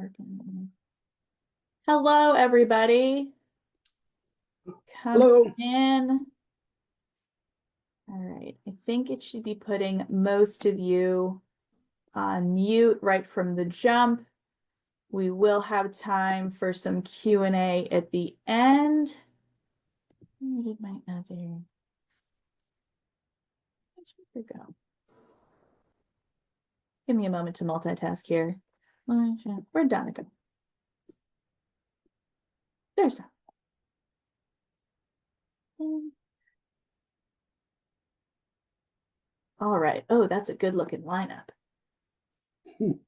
working? Hello, everybody. Come Hello. in. All right. I think it should be putting most of you on mute right from the jump. We will have time for some Q&A at the end. Where did my other? Where'd it go? Give me a moment to multitask here. Where'd Donna go? There's Donna. All right. Oh, that's a good looking lineup. All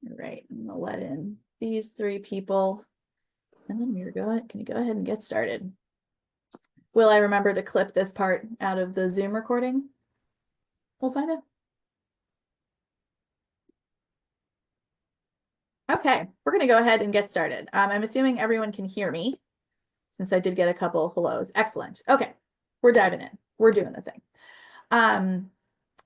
right. I'm gonna let in these three people. And then can you go ahead and get started? Will I remember to clip this part out of the Zoom recording? We'll find out. Okay, we're gonna go ahead and get started. I'm assuming everyone can hear me since I did get a couple hellos. Excellent. Okay, we're diving in. We're doing the thing.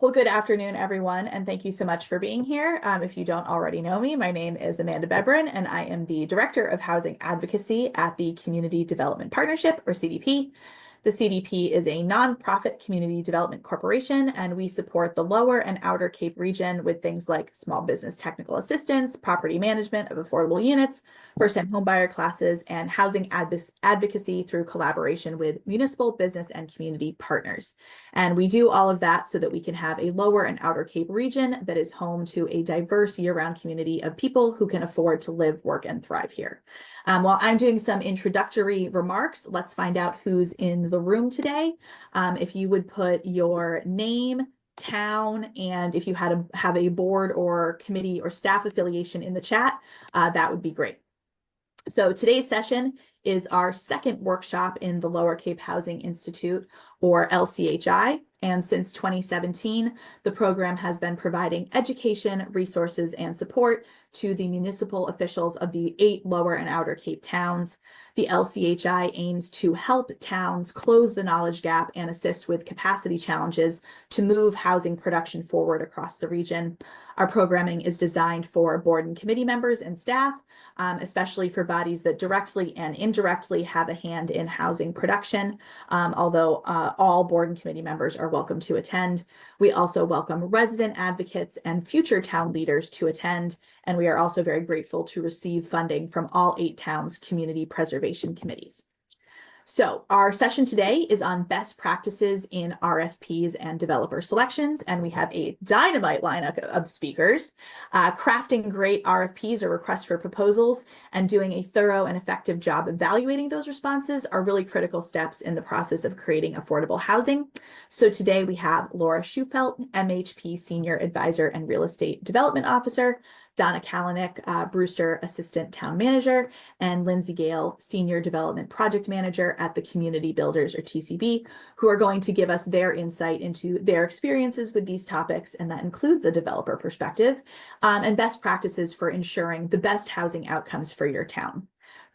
Well, good afternoon, everyone, and thank you so much for being here. If you don't already know me, my name is Amanda Bebrin, and I am the Director of Housing Advocacy at the Community Development Partnership, or CDP. The CDP is a nonprofit community development corporation, and we support the Lower and Outer Cape region with things like small business technical assistance, property management of affordable units, first-time homebuyer classes, and housing advocacy through collaboration with municipal, business, and community partners. And we do all of that so that we can have a Lower and Outer Cape region that is home to a diverse year-round community of people who can afford to live, work, and thrive here. While I'm doing some introductory remarks, let's find out who's in the room today. If you would put your name, town, and if you have a board or committee or staff affiliation in the chat, that would be great. So today's session is our second workshop in the Lower Cape Housing Institute, or LCHI. And since 2017, the program has been providing education, resources, and support to the municipal officials of the 8 Lower and Outer Cape towns. The LCHI aims to help towns close the knowledge gap and assist with capacity challenges to move housing production forward across the region. Our programming is designed for board and committee members and staff, especially for bodies that directly and indirectly have a hand in housing production, although all board and committee members are welcome to attend. We also welcome resident advocates and future town leaders to attend, and we are also very grateful to receive funding from all 8 towns' community preservation committees. So our session today is on best practices in RFPs and developer selections, and we have a dynamite lineup of speakers. Crafting great RFPs or requests for proposals and doing a thorough and effective job evaluating those responses are really critical steps in the process of creating affordable housing. So today we have Laura Shufelt, MHP Senior Advisor and Real Estate Development Officer, Donna Kalinick, Brewster Assistant Town Manager, and Lindsey Gael, Senior Development Project Manager at the Community Builders, or TCB, who are going to give us their insight into their experiences with these topics, and that includes a developer perspective, and best practices for ensuring the best housing outcomes for your town.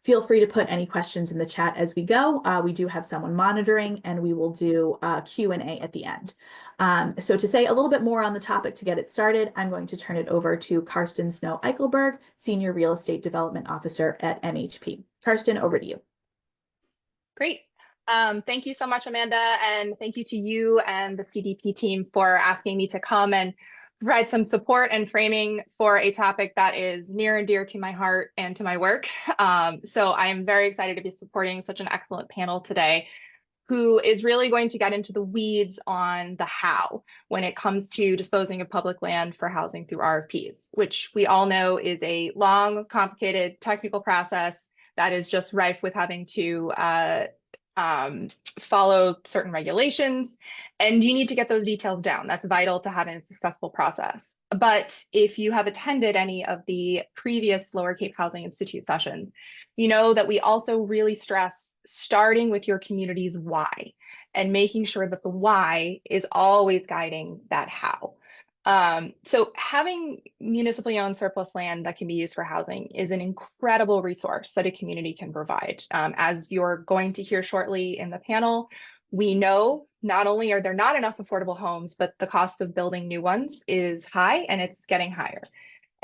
Feel free to put any questions in the chat as we go. We do have someone monitoring, and we will do Q&A at the end. So to say a little bit more on the topic to get it started, I'm going to turn it over to Karsten Snow-Eichelberg, Senior Real Estate Development Officer at MHP. Karsten, over to you. Great. Thank you so much, Amanda, and thank you to you and the CDP team for asking me to come and provide some support and framing for a topic that is near and dear to my heart and to my work. So I am very excited to be supporting such an excellent panel today, who is really going to get into the weeds on the how when it comes to disposing of public land for housing through RFPs, which we all know is a long, complicated technical process that is just rife with having to follow certain regulations, and you need to get those details down. That's vital to having a successful process. But if you have attended any of the previous Lower Cape Housing Institute sessions, you know that we also really stress starting with your community's why and making sure that the why is always guiding that how. So having municipally owned surplus land that can be used for housing is an incredible resource that a community can provide. As you're going to hear shortly in the panel, we know not only are there not enough affordable homes, but the cost of building new ones is high and it's getting higher.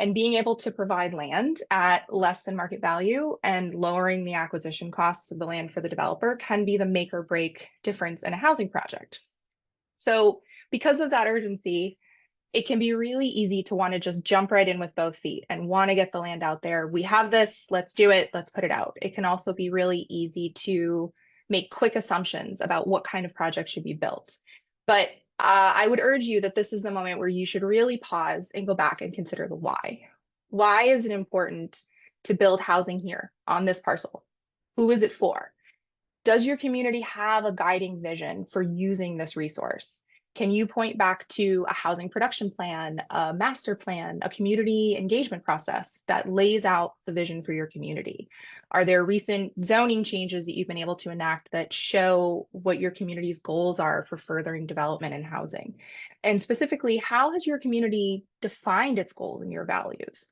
And being able to provide land at less than market value and lowering the acquisition costs of the land for the developer can be the make or break difference in a housing project. So because of that urgency, it can be really easy to want to just jump right in with both feet and want to get the land out there. We have this, let's do it, let's put it out. It can also be really easy to make quick assumptions about what kind of project should be built. But I would urge you that this is the moment where you should really pause and go back and consider the why. Why is it important to build housing here on this parcel? Who is it for? Does your community have a guiding vision for using this resource? Can you point back to a housing production plan, a master plan, a community engagement process that lays out the vision for your community? Are there recent zoning changes that you've been able to enact that show what your community's goals are for furthering development and housing? And specifically, how has your community defined its goals and your values?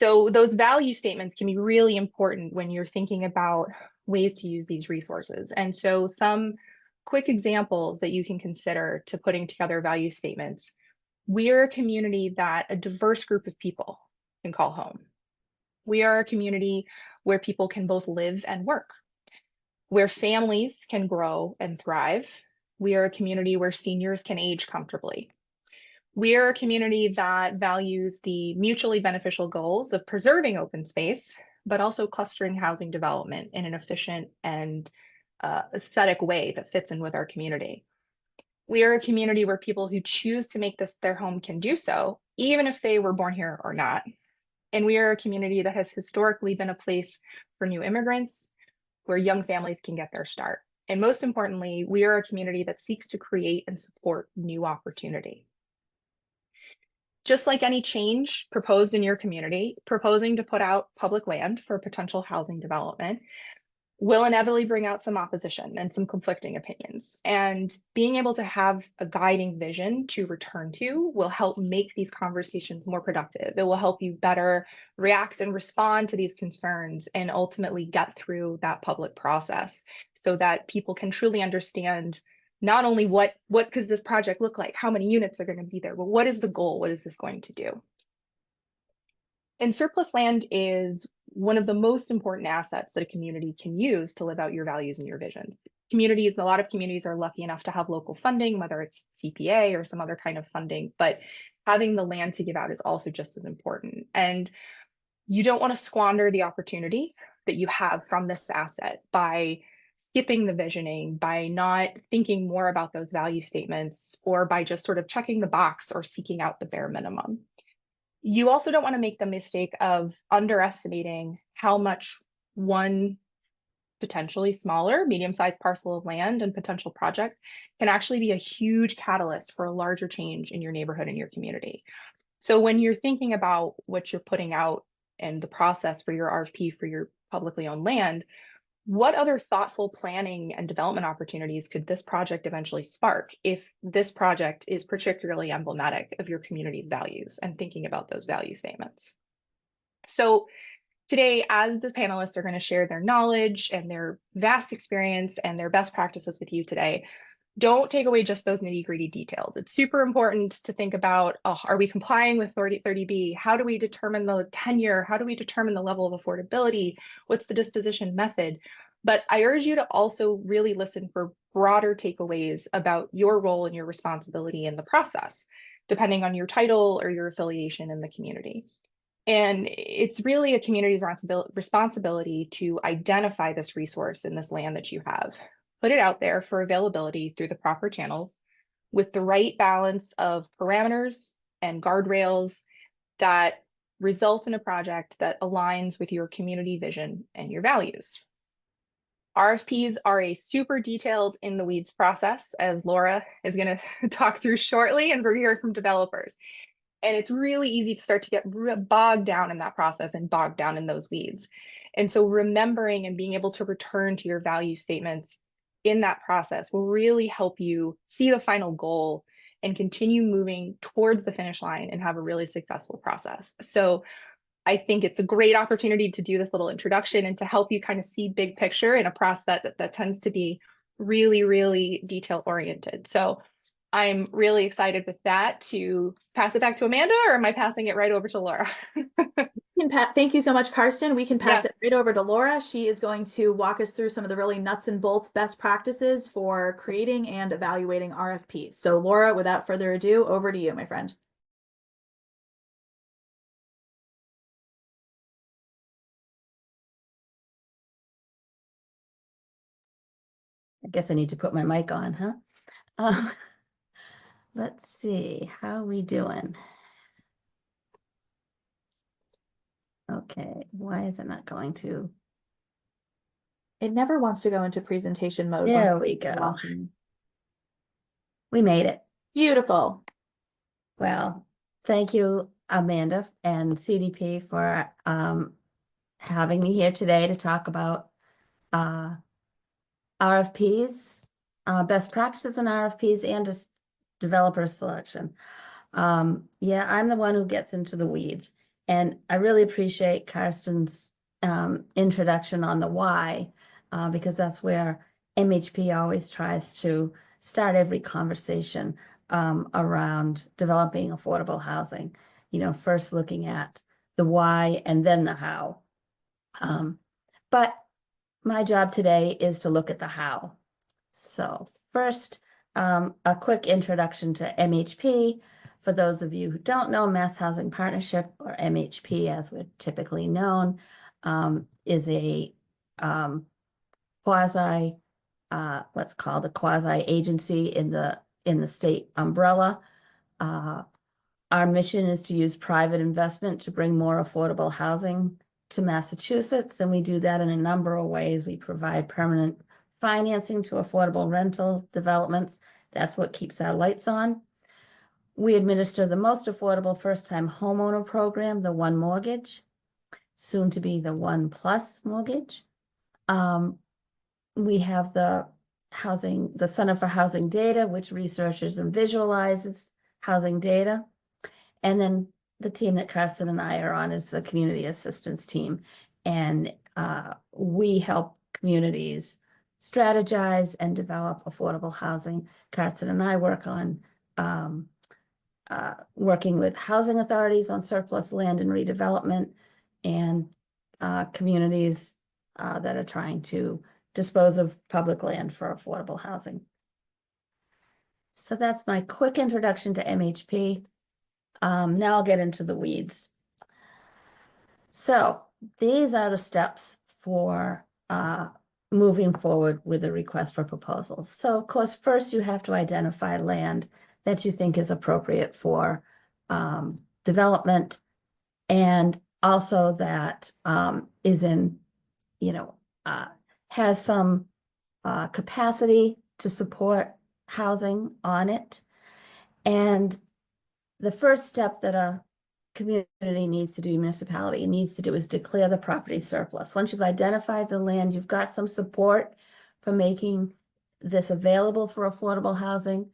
So those value statements can be really important when you're thinking about ways to use these resources. And so some quick examples that you can consider to putting together value statements. We're a community that a diverse group of people can call home. We are a community where people can both live and work, where families can grow and thrive. We are a community where seniors can age comfortably. We are a community that values the mutually beneficial goals of preserving open space, but also clustering housing development in an efficient and aesthetic way that fits in with our community. We are a community where people who choose to make this their home can do so, even if they were born here or not. And we are a community that has historically been a place for new immigrants, where young families can get their start. And most importantly, we are a community that seeks to create and support new opportunity. Just like any change proposed in your community, proposing to put out public land for potential housing development will inevitably bring out some opposition and some conflicting opinions. And being able to have a guiding vision to return to will help make these conversations more productive. It will help you better react and respond to these concerns and ultimately get through that public process so that people can truly understand not only what does this project look like, how many units are going to be there, but what is the goal? What is this going to do? And surplus land is one of the most important assets that a community can use to live out your values and your visions. A lot of communities are lucky enough to have local funding, whether it's CPA or some other kind of funding, but having the land to give out is also just as important. And you don't want to squander the opportunity that you have from this asset by skipping the visioning, by not thinking more about those value statements, or by just sort of checking the box or seeking out the bare minimum. You also don't want to make the mistake of underestimating how much one potentially smaller, medium-sized parcel of land and potential project can actually be a huge catalyst for a larger change in your neighborhood and your community. So when you're thinking about what you're putting out and the process for your RFP for your publicly owned land, what other thoughtful planning and development opportunities could this project eventually spark if this project is particularly emblematic of your community's values and thinking about those value statements? So today, as the panelists are going to share their knowledge and their vast experience and their best practices with you today, don't take away just those nitty-gritty details. It's super important to think about, are we complying with 30B? How do we determine the tenure? How do we determine the level of affordability? What's the disposition method? But I urge you to also really listen for broader takeaways about your role and your responsibility in the process, depending on your title or your affiliation in the community. And it's really a community's responsibility to identify this resource in this land that you have. Put it out there for availability through the proper channels with the right balance of parameters and guardrails that result in a project that aligns with your community vision and your values. RFPs are a super detailed in the weeds process, as Laura is going to talk through shortly, and we're hearing from developers. And it's really easy to start to get bogged down in that process and bogged down in those weeds. And so remembering and being able to return to your value statements in that process will really help you see the final goal and continue moving towards the finish line and have a really successful process. So I think it's a great opportunity to do this little introduction and to help you kind of see big picture in a process that tends to be really, really detail oriented. So I'm really excited with that to pass it back to Amanda, or am I passing it right over to Laura? Thank you so much, Karsten. We can pass Yeah. it right over to Laura. She is going to walk us through some of the really nuts and bolts best practices for creating and evaluating RFPs. So Laura, without further ado, over to you, my friend. I guess I need to put my mic on, huh? Um, let's see, how are we doing? Okay, why is it not going to? It never wants to go into presentation mode. There we go. We made it. Beautiful. Well, thank you, Amanda and CDP for having me here today to talk about RFPs, best practices in RFPs and just developer selection. Yeah, I'm the one who gets into the weeds, and I really appreciate Karsten's introduction on the why, because that's where MHP always tries to start every conversation around developing affordable housing. You know, first looking at the why and then the how. But my job today is to look at the how. So first, a quick introduction to MHP. For those of you who don't know, Mass Housing Partnership, or MHP as we're typically known, is a quasi, what's called a quasi agency in the state umbrella. Our mission is to use private investment to bring more affordable housing to Massachusetts, and we do that in a number of ways. We provide permanent financing to affordable rental developments. That's what keeps our lights on. We administer the most affordable first-time homeowner program, the One Mortgage, soon to be the One Plus Mortgage. We have the Center for Housing Data, which researches and visualizes housing data. And then the team that Karsten and I are on is the community assistance team. And we help communities strategize and develop affordable housing. Karsten and I work on working with housing authorities on surplus land and redevelopment, and communities that are trying to dispose of public land for affordable housing. So that's my quick introduction to MHP. Now I'll get into the weeds. So these are the steps for moving forward with a request for proposals. So of course, first you have to identify land that you think is appropriate for development, and also that is in, has some capacity to support housing on it. And the first step that a community needs to do, municipality needs to do, is declare the property surplus. Once you've identified the land, you've got some support for making this available for affordable housing,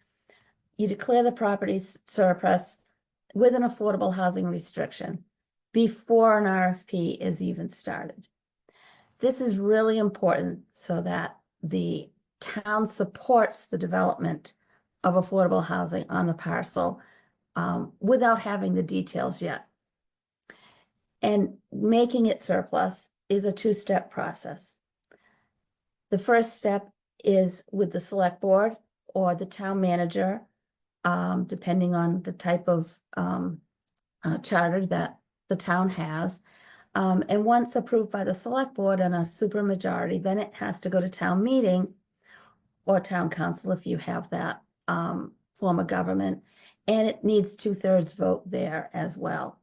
you declare the property surplus with an affordable housing restriction before an RFP is even started. This is really important so that the town supports the development of affordable housing on the parcel without having the details yet. And making it surplus is a two-step process. The first step is with the select board or the town manager, depending on the type of charter that the town has. And once approved by the select board and a supermajority, then it has to go to town meeting or town council if you have that form of government. And it needs 2/3 vote there as well.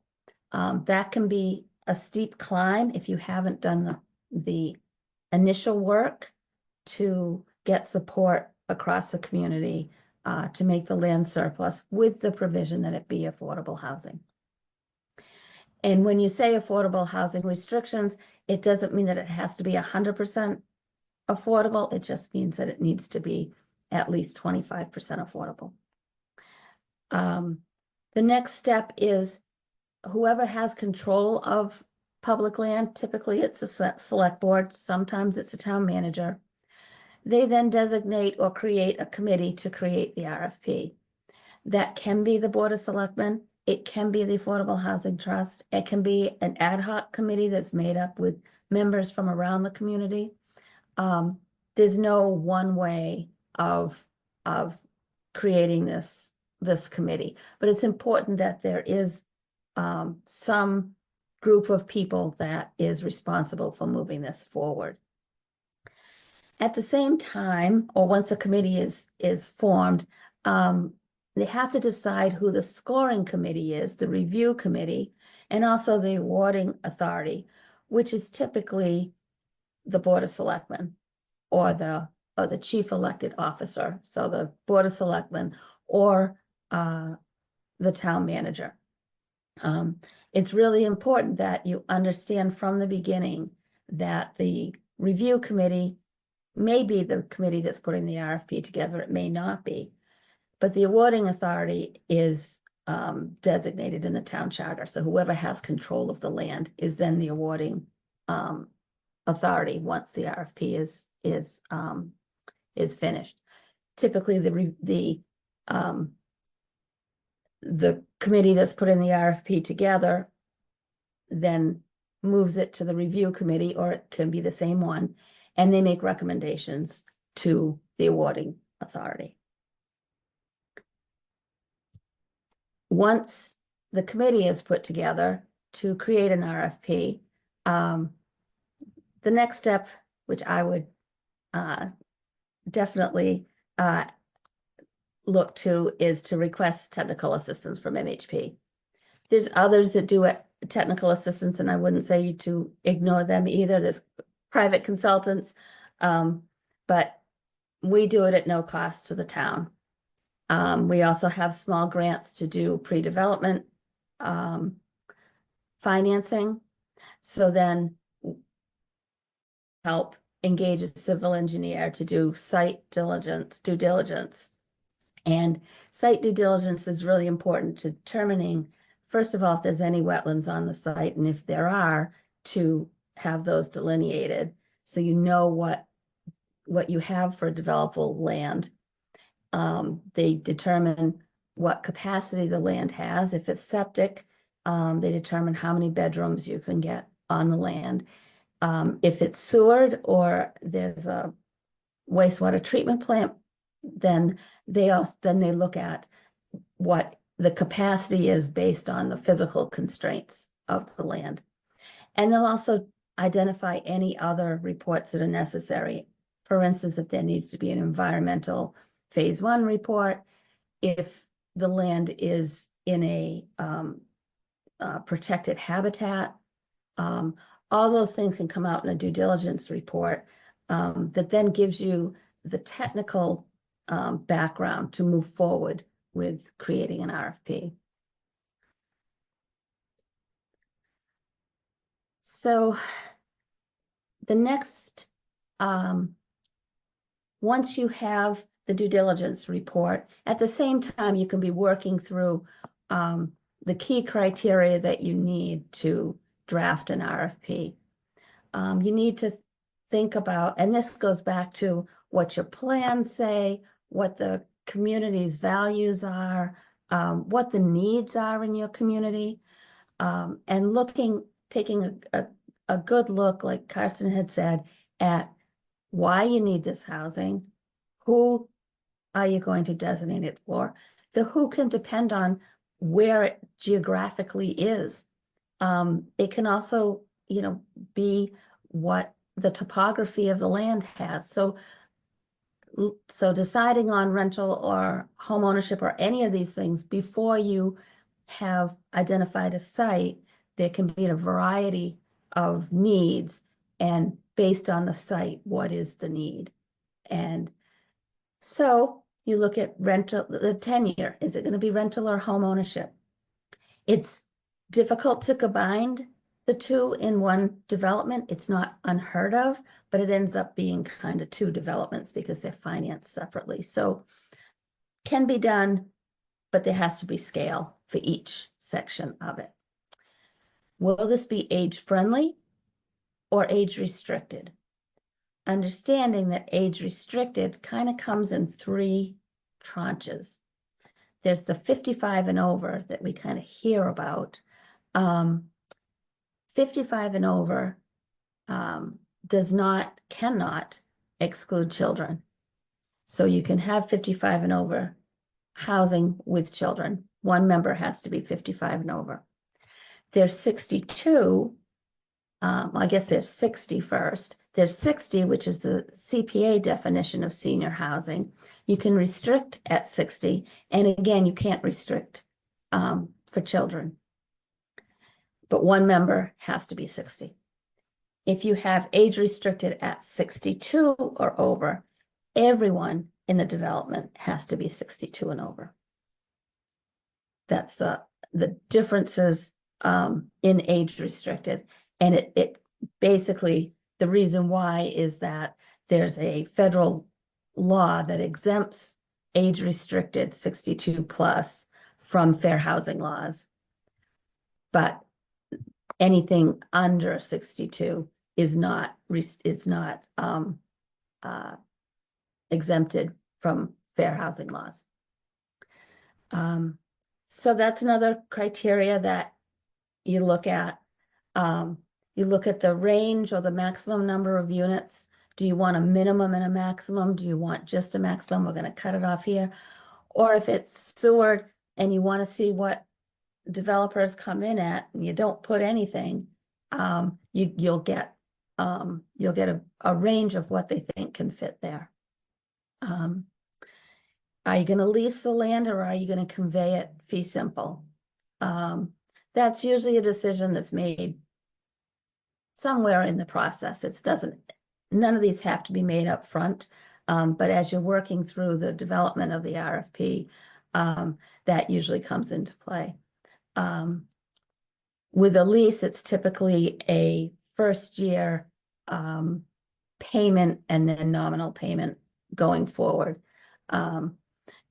That can be a steep climb if you haven't done the initial work to get support across the community to make the land surplus with the provision that it be affordable housing. And when you say affordable housing restrictions, it doesn't mean that it has to be 100% affordable. It just means that it needs to be at least 25% affordable. The next step is whoever has control of public land, typically it's a select board, sometimes it's a town manager. They then designate or create a committee to create the RFP. That can be the Board of Selectmen. It can be the Affordable Housing Trust. It can be an ad hoc committee that's made up with members from around the community. There's no one way of creating this committee, but it's important that there is some group of people that is responsible for moving this forward. At the same time, or once a committee is formed, they have to decide who the scoring committee is, the review committee, and also the awarding authority, which is typically the Board of Selectmen or the chief elected officer. So the Board of Selectmen or the town manager. It's really important that you understand from the beginning that the review committee may be the committee that's putting the RFP together. It may not be, but the awarding authority is designated in the town charter. So whoever has control of the land is then the awarding authority once the RFP is finished. Typically, the committee that's putting the RFP together then moves it to the review committee, or it can be the same one, and they make recommendations to the awarding authority. Once the committee is put together to create an RFP, the next step, which I would definitely look to, is to request technical assistance from MHP. There's others that do technical assistance, and I wouldn't say you to ignore them either. There's private consultants, but we do it at no cost to the town. We also have small grants to do pre-development financing. So then help engage a civil engineer to do site due diligence. And site due diligence is really important to determining, first of all, if there's any wetlands on the site, and if there are, to have those delineated so you know what you have for developable land. They determine what capacity the land has. If it's septic, they determine how many bedrooms you can get on the land. If it's sewered or there's a wastewater treatment plant, then they look at what the capacity is based on the physical constraints of the land. And they'll also identify any other reports that are necessary. For instance, if there needs to be an environmental phase 1 report, if the land is in a protected habitat, all those things can come out in a due diligence report that then gives you the technical background to move forward with creating an RFP. So the next, once you have the due diligence report, at the same time, you can be working through the key criteria that you need to draft an RFP. You need to think about, and this goes back to what your plans say, what the community's values are, what the needs are in your community, and taking a good look, like Karsten had said, at why you need this housing, who are you going to designate it for? The who can depend on where it geographically is. It can also, be what the topography of the land has. So deciding on rental or home ownership or any of these things before you have identified a site, there can be a variety of needs, and based on the site, what is the need? And so you look at rental, the tenure. Is it going to be rental or home ownership? It's difficult to combine the two in one development. It's not unheard of, but it ends up being kind of two developments because they're financed separately. So can be done, but there has to be scale for each section of it. Will this be age friendly or age restricted? Understanding that age restricted kind of comes in 3 tranches. there's the 55 and over that we kind of hear about. 55 and over cannot exclude children. So you can have 55 and over housing with children. One member has to be 55 and over. There's 62, I guess there's 60 first. There's 60, which is the CPA definition of senior housing. You can restrict at 60, and again, you can't restrict for children. But one member has to be 60. If you have age restricted at 62 or over, everyone in the development has to be 62 and over. That's the differences in age restricted. And it basically, the reason why is that there's a federal law that exempts age restricted 62 plus from fair housing laws. But anything under 62 is not exempted from fair housing laws. So that's another criteria that you look at. You look at the range or the maximum number of units. Do you want a minimum and a maximum? Do you want just a maximum? We're going to cut it off here. Or if it's sewered and you want to see what developers come in at and you don't put anything, you'll get a range of what they think can fit there. Are you going to lease the land or are you going to convey it fee simple? That's usually a decision that's made somewhere in the process. None of these have to be made up front, but as you're working through the development of the RFP, that usually comes into play. With a lease, it's typically a first year payment and then nominal payment going forward,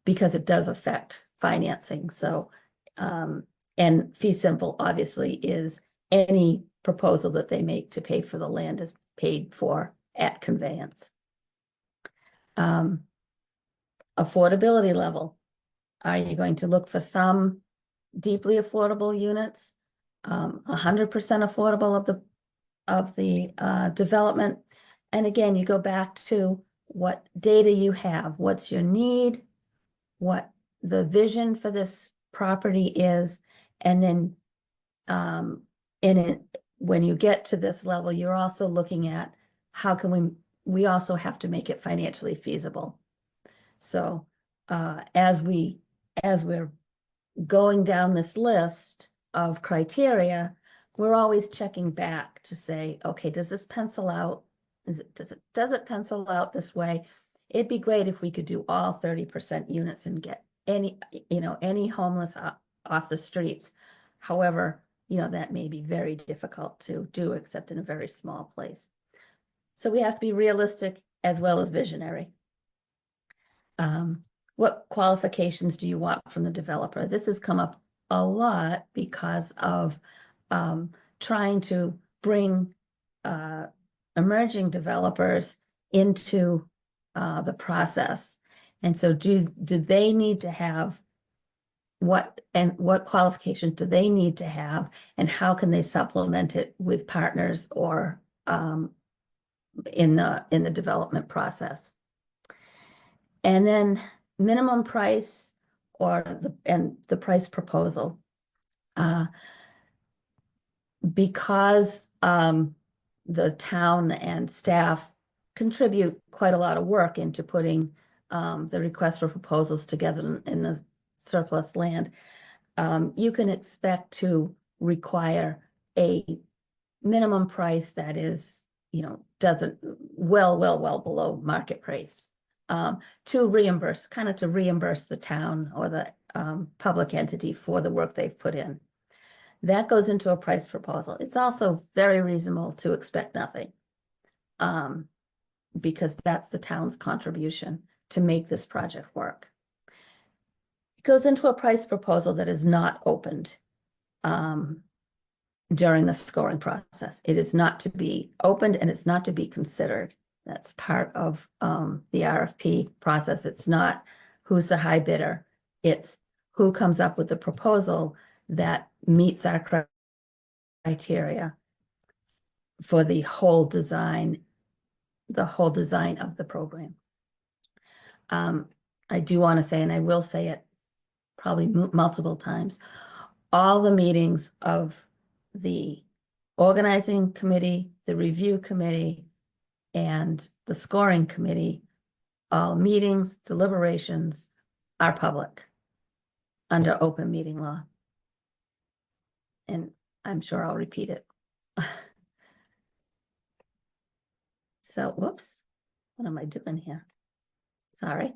because it does affect financing. So, and fee simple obviously is any proposal that they make to pay for the land is paid for at conveyance. Affordability level. Are you going to look for some deeply affordable units, 100% affordable of the development? And again, you go back to what data you have, what's your need, what the vision for this property is, and then when you get to this level, you're also looking at how can we also have to make it financially feasible. So as we're going down this list of criteria, we're always checking back to say, okay, does this pencil out? Does it pencil out this way? It'd be great if we could do all 30% units and get any homeless off the streets. However, that may be very difficult to do, except in a very small place. So we have to be realistic as well as visionary. What qualifications do you want from the developer? This has come up a lot because of trying to bring emerging developers into the process. And so do they need to have what qualifications do they need to have, and how can they supplement it with partners or in the development process? And then minimum price or the price proposal. Because the town and staff contribute quite a lot of work into putting the request for proposals together in the surplus land, you can expect to require a minimum price that is, doesn't well below market price, to reimburse the town or the public entity for the work they've put in. That goes into a price proposal. It's also very reasonable to expect nothing, because that's the town's contribution to make this project work. It goes into a price proposal that is not opened during the scoring process. It is not to be opened and it's not to be considered. That's part of the RFP process. It's not who's the high bidder. It's who comes up with the proposal that meets our criteria for the whole design of the program. I do want to say, and I will say it probably multiple times, all the meetings of the organizing committee, the review committee, and the scoring committee, all meetings, deliberations are public under open meeting law. And I'm sure I'll repeat it. So, whoops, what am I doing here? Sorry.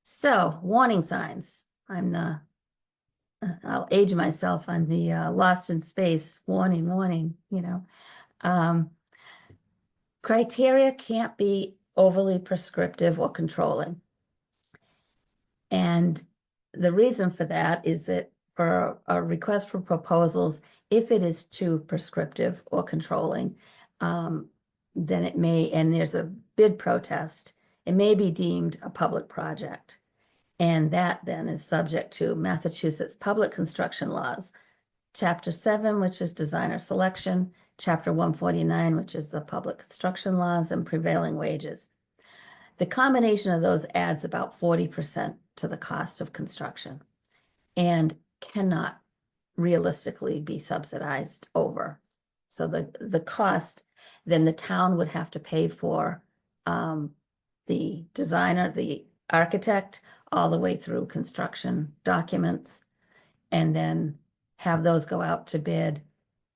So warning signs. I'll age myself. I'm the lost in space, warning, you know. Criteria can't be overly prescriptive or controlling. And the reason for that is that for a request for proposals, if it is too prescriptive or controlling, then it may, and there's a bid protest, it may be deemed a public project. And that then is subject to Massachusetts public construction laws, Chapter 7, which is designer selection, Chapter 149, which is the public construction laws, and prevailing wages. The combination of those adds about 40% to the cost of construction and cannot realistically be subsidized over. So the cost, then the town would have to pay for the designer, the architect, all the way through construction documents, and then have those go out to bid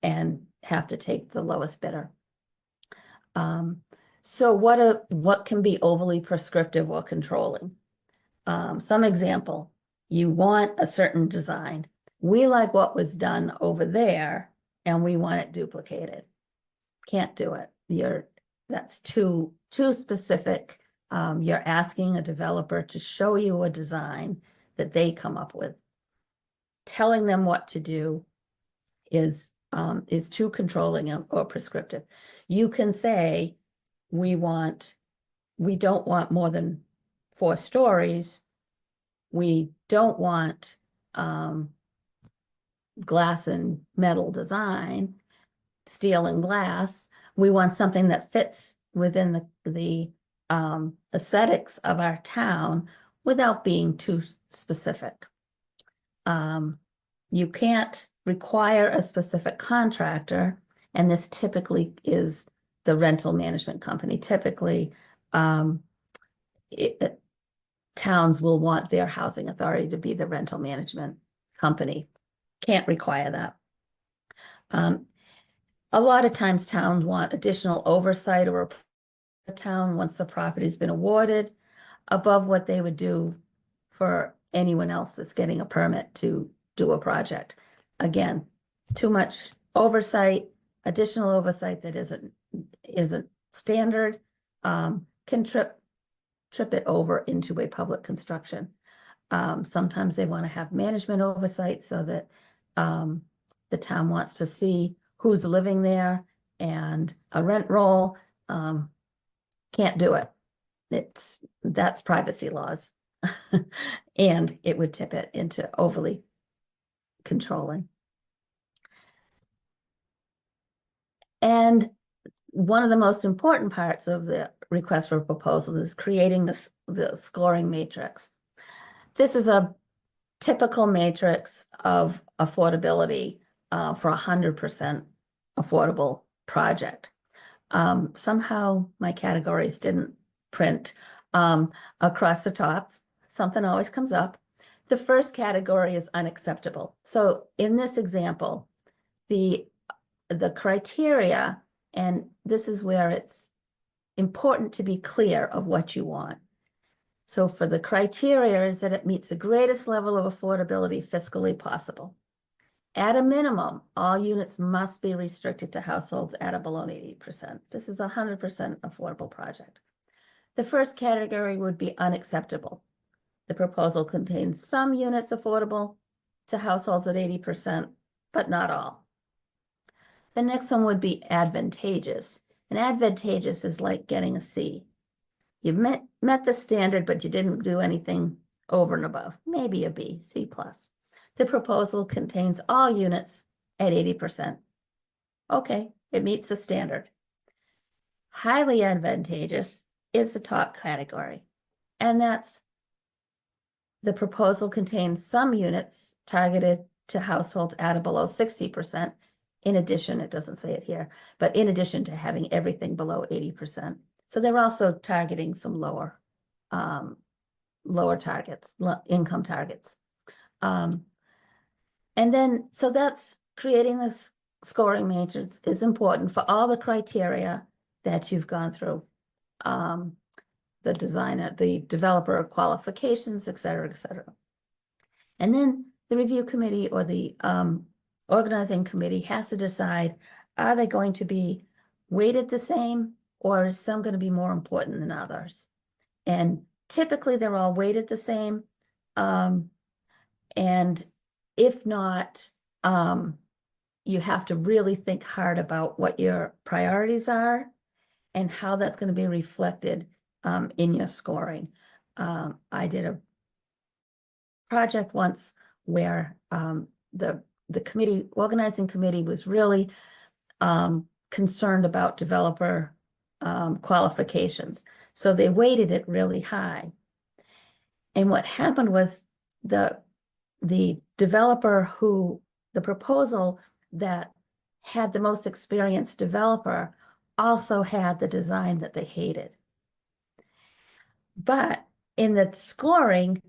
and have to take the lowest bidder. So what can be overly prescriptive or controlling? Some example, you want a certain design. We like what was done over there and we want it duplicated. Can't do it. That's too specific. You're asking a developer to show you a design that they come up with. Telling them what to do is too controlling or prescriptive. You can say, we don't want more than 4 stories. We don't want glass and metal design, steel and glass. We want something that fits within the aesthetics of our town without being too specific. You can't require a specific contractor, and this typically is the rental management company. Typically, towns will want their housing authority to be the rental management company. Can't require that. A lot of times towns want additional oversight or a town once the property's been awarded above what they would do for anyone else that's getting a permit to do a project. Again, too much oversight, additional oversight that isn't standard, can trip it over into a public construction. Sometimes they want to have management oversight so that the town wants to see who's living there and a rent roll. Can't do it. That's privacy laws. And it would tip it into overly controlling. And one of the most important parts of the request for proposals is creating the scoring matrix. This is a typical matrix of affordability for 100% affordable project. Somehow my categories didn't print across the top. Something always comes up. The first category is unacceptable. So in this example, the criteria, and this is where it's important to be clear of what you want. So for the criteria is that it meets the greatest level of affordability fiscally possible. At a minimum, all units must be restricted to households at or below 80%. This is a 100% affordable project. The first category would be unacceptable. The proposal contains some units affordable to households at 80%, but not all. The next one would be advantageous. And advantageous is like getting a C. You met the standard, but you didn't do anything over and above, maybe a B, C plus. The proposal contains all units at 80%. Okay, it meets the standard. Highly advantageous is the top category, and that's the proposal contains some units targeted to households at or below 60%. In addition, it doesn't say it here, but in addition to having everything below 80%. So they're also targeting some lower targets, income targets. And then, so that's creating this scoring matrix is important for all the criteria that you've gone through. The designer, the developer qualifications, et cetera, et cetera. And then the review committee or the organizing committee has to decide, are they going to be weighted the same, or is some going to be more important than others? And typically they're all weighted the same. And if not, you have to really think hard about what your priorities are and how that's going to be reflected in your scoring. I did a project once where the organizing committee was really concerned about developer qualifications. So they weighted it really high. And what happened was the proposal that had the most experienced developer also had the design that they hated. But in the scoring,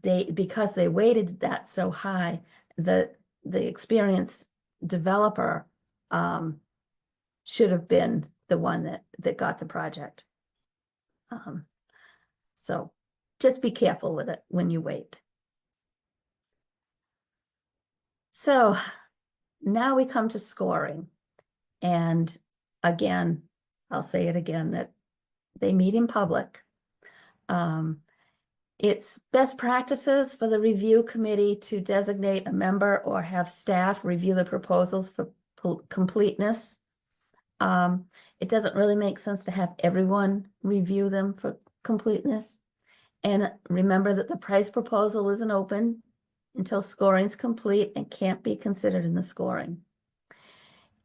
because they weighted that so high, the experienced developer should have been the one that got the project. So just be careful with it when you weight. So now we come to scoring. And again, I'll say it again, that they meet in public. It's best practices for the review committee to designate a member or have staff review the proposals for completeness. It doesn't really make sense to have everyone review them for completeness. And remember that the price proposal isn't open until scoring's complete and can't be considered in the scoring.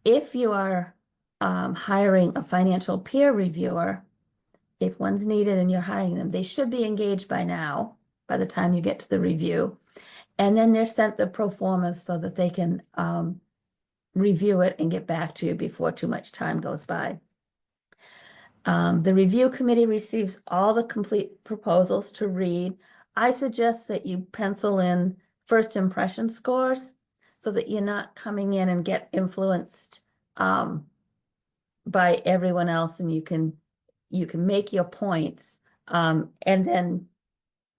If you are hiring a financial peer reviewer, if one's needed and you're hiring them, they should be engaged by now, by the time you get to the review. And then they're sent the pro formas so that they can review it and get back to you before too much time goes by. The review committee receives all the complete proposals to read. I suggest that you pencil in first impression scores so that you're not coming in and get influenced by everyone else, and you can make your points, and then,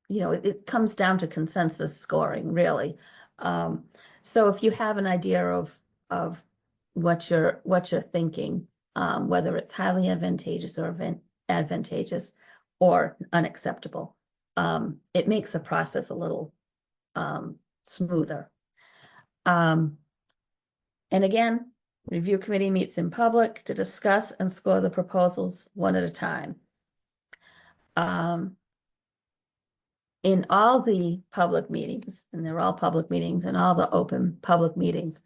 it comes down to consensus scoring, really. So if you have an idea of what you're thinking, whether it's highly advantageous or advantageous or unacceptable, it makes the process a little smoother. And again, review committee meets in public to discuss and score the proposals one at a time. In all the public meetings, and they're all public meetings, and all the open public meetings,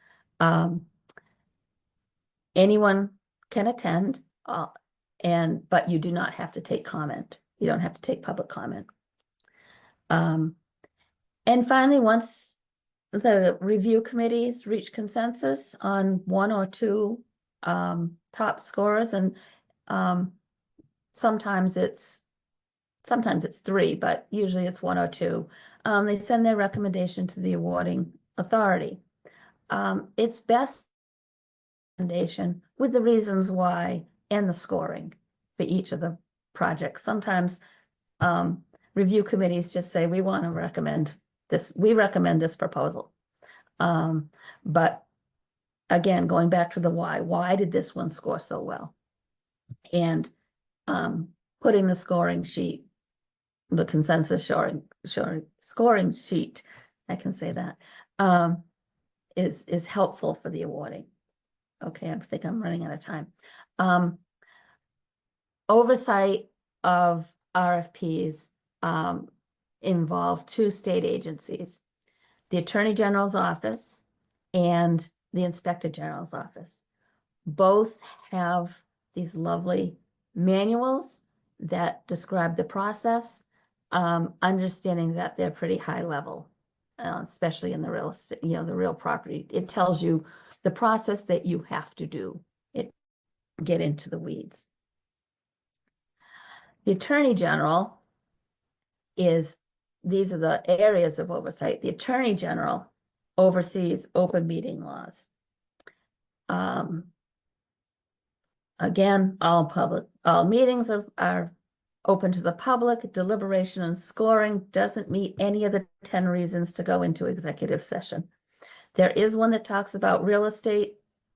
anyone can attend, but you do not have to take comment. You don't have to take public comment. And finally, once the review committees reach consensus on one or two top scorers, and sometimes it's three, but usually it's one or two. They send their recommendation to the awarding authority. It's best recommendation with the reasons why and the scoring for each of the projects. Sometimes review committees just say, we want to recommend this, we recommend this proposal. But again, going back to the why did this one score so well? And putting the scoring sheet, the consensus scoring sheet, I can say that, is helpful for the awarding. Okay, I think I'm running out of time. Oversight of RFPs involve two state agencies, the Attorney General's office and the Inspector General's office. Both have these lovely manuals that describe the process, understanding that they're pretty high level, especially in the real estate, the real property. It tells you the process that you have to do. It get into the weeds. The Attorney General these are the areas of oversight. The Attorney General oversees open meeting laws. Again, all meetings are open to the public. Deliberation and scoring doesn't meet any of the 10 reasons to go into executive session. There is one that talks about real estate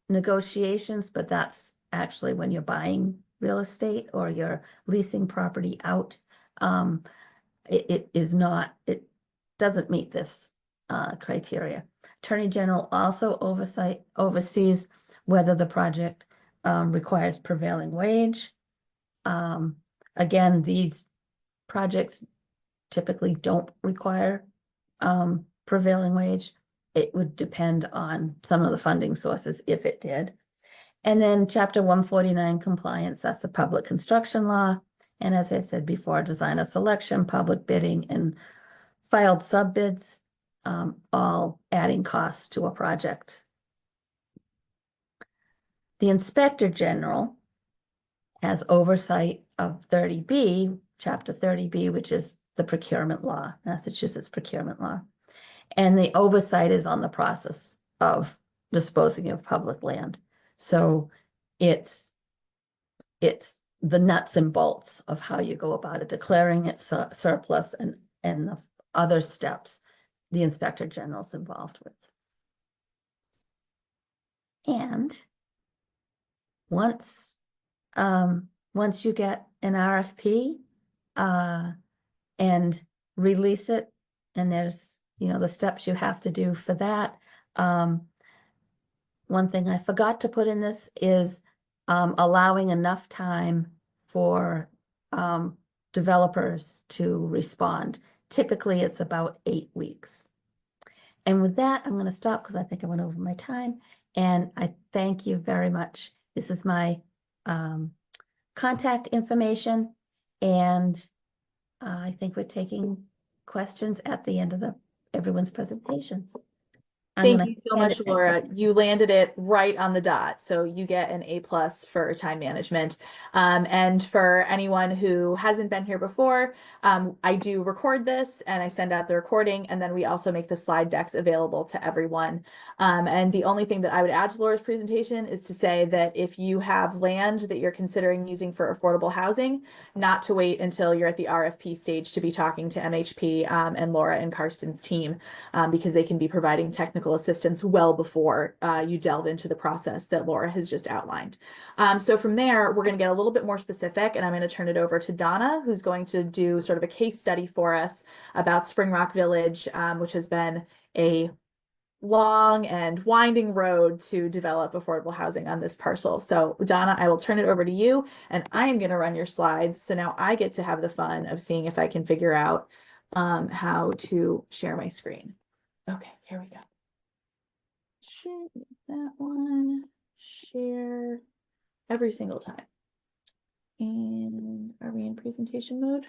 negotiations, but that's actually when you're buying real estate or you're leasing property out. It doesn't meet this criteria. Attorney General also oversees whether the project requires prevailing wage. Again, these projects typically don't require prevailing wage. It would depend on some of the funding sources if it did. And then Chapter 149 compliance, that's the public construction law. And as I said before, designer selection, public bidding, and filed sub-bids, all adding costs to a project. The Inspector General has oversight of 30B, Chapter 30B, which is the procurement law, Massachusetts procurement law. And the oversight is on the process of disposing of public land. So it's the nuts and bolts of how you go about it, declaring it surplus and the other steps the Inspector General's involved with. And once you get an RFP and release it, and there's the steps you have to do for that. One thing I forgot to put in this is allowing enough time for developers to respond. Typically, it's about 8 weeks. And with that, I'm going to stop because I think I went over my time. And I thank you very much. This is my contact information. And I think we're taking questions at the end of everyone's presentations. Thank you so much, Laura. You landed it right on the dot. So you get an A+ for time management. And for anyone who hasn't been here before, I do record this and I send out the recording, and then we also make the slide decks available to everyone. And the only thing that I would add to Laura's presentation is to say that if you have land that you're considering using for affordable housing, not to wait until you're at the RFP stage to be talking to MHP and Laura and Karsten's team, because they can be providing technical assistance well before you delve into the process that Laura has just outlined. So from there, we're going to get a little bit more specific, and I'm going to turn it over to Donna, who's going to do sort of a case study for us about Spring Rock Village, which has been a long and winding road to develop affordable housing on this parcel. So Donna, I will turn it over to you, and I am going to run your slides. So now I get to have the fun of seeing if I can figure out how to share my screen. Okay, here we go. Share that one, share every single time. And are we in presentation mode?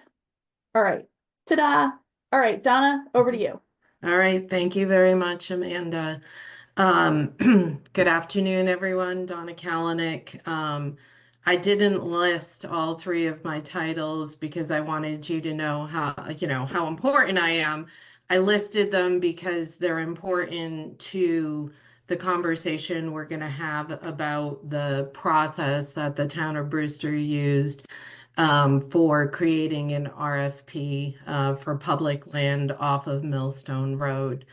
All right, ta-da. All right, Donna, over to you. All right, thank you very much, Amanda. Good afternoon, everyone. Donna Kalinick. I didn't list all 3 of my titles because I wanted you to know how important I am. I listed them because they're important to the conversation we're going to have about the process that the town of Brewster used for creating an RFP for public land off of Millstone Road.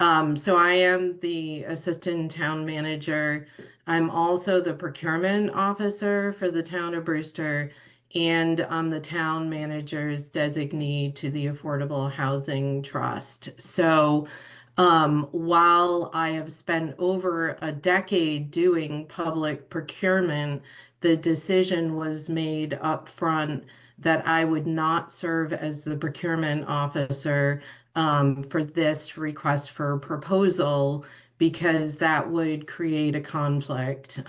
So I am the Assistant Town Manager. I'm also the Procurement Officer for the town of Brewster, and I'm the Town Manager's designee to the Affordable Housing Trust. So while I have spent over a decade doing public procurement, the decision was made up front that I would not serve as the procurement officer for this request for proposal because that would create a conflict.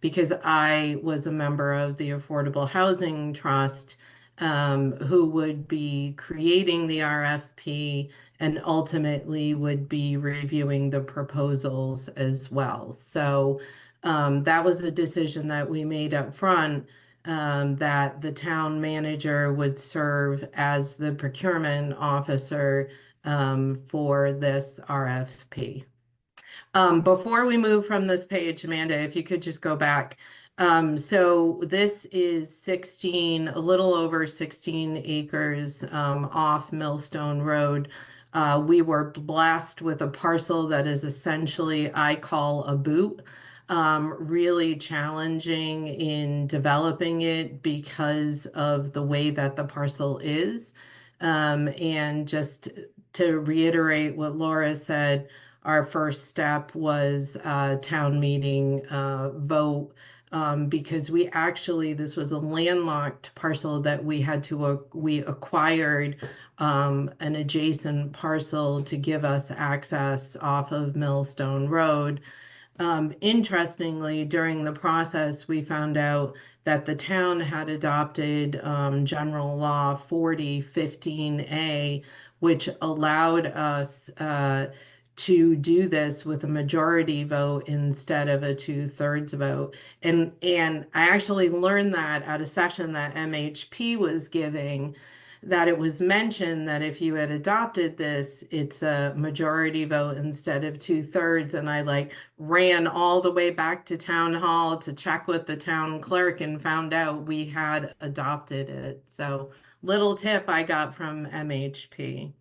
Because I was a member of the Affordable Housing Trust, who would be creating the RFP and ultimately would be reviewing the proposals as well. So that was a decision that we made up front, that the town manager would serve as the procurement officer for this RFP. Before we move from this page, Amanda, if you could just go back. So this is 16, a little over 16 acres off Millstone Road. We were blessed with a parcel that is essentially, I call a boot. Really challenging in developing it because of the way that the parcel is. And just to reiterate what Laura said, our first step was town meeting vote, because this was a landlocked parcel that we acquired an adjacent parcel to give us access off of Millstone Road. Interestingly, during the process, we found out that the town had adopted General Law 4015A, which allowed us to do this with a majority vote instead of a 2/3 vote. And I actually learned that at a session that MHP was giving, that it was mentioned that if you had adopted this, it's a majority vote instead of 2/3. And I ran all the way back to town hall to check with the town clerk and found out we had adopted it. So little tip I got from MHP.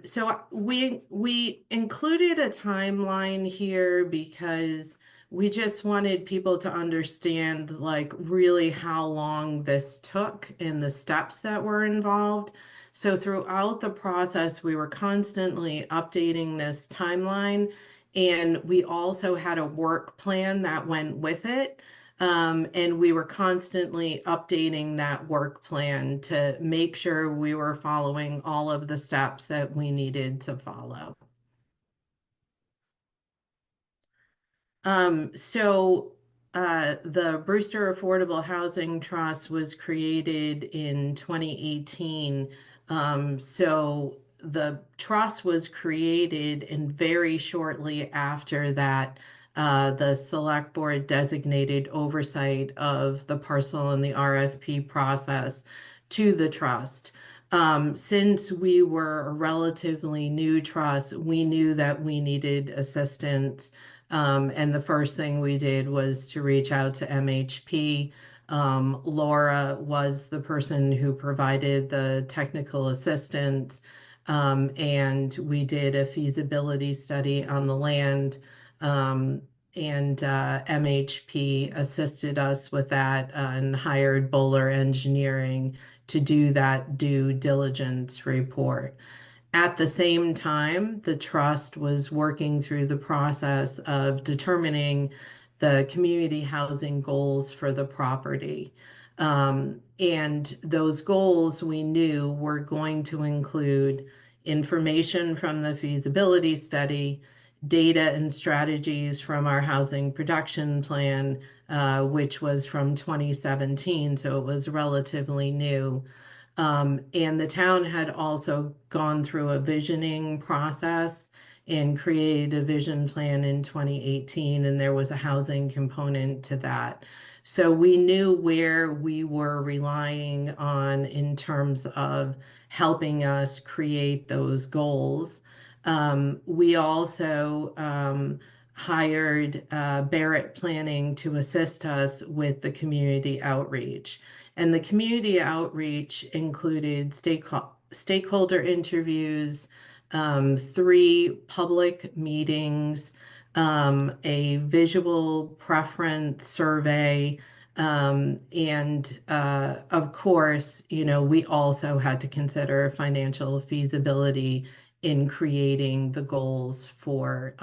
So we included a timeline here because we just wanted people to understand really how long this took and the steps that were involved. So throughout the process, we were constantly updating this timeline, and we also had a work plan that went with it. And we were constantly updating that work plan to make sure we were following all of the steps that we needed to follow. The Brewster Affordable Housing Trust was created in 2018. So the trust was created, and very shortly after that, the select board designated oversight of the parcel and the RFP process to the trust. Since we were a relatively new trust, we knew that we needed assistance. And the first thing we did was to reach out to MHP. Laura was the person who provided the technical assistance, and we did a feasibility study on the land, and MHP assisted us with that and hired Bowler Engineering to do that due diligence report. At the same time, the trust was working through the process of determining the community housing goals for the property. And those goals we knew were going to include information from the feasibility study, data and strategies from our housing production plan, which was from 2017, so it was relatively new. And the town had also gone through a visioning process and created a vision plan in 2018, and there was a housing component to that. So we knew where we were relying on in terms of helping us create those goals. We also hired Barrett Planning to assist us with the community outreach. And the community outreach included stakeholder interviews, 3 public meetings, a visual preference survey, and of course, we also had to consider financial feasibility in creating the goals for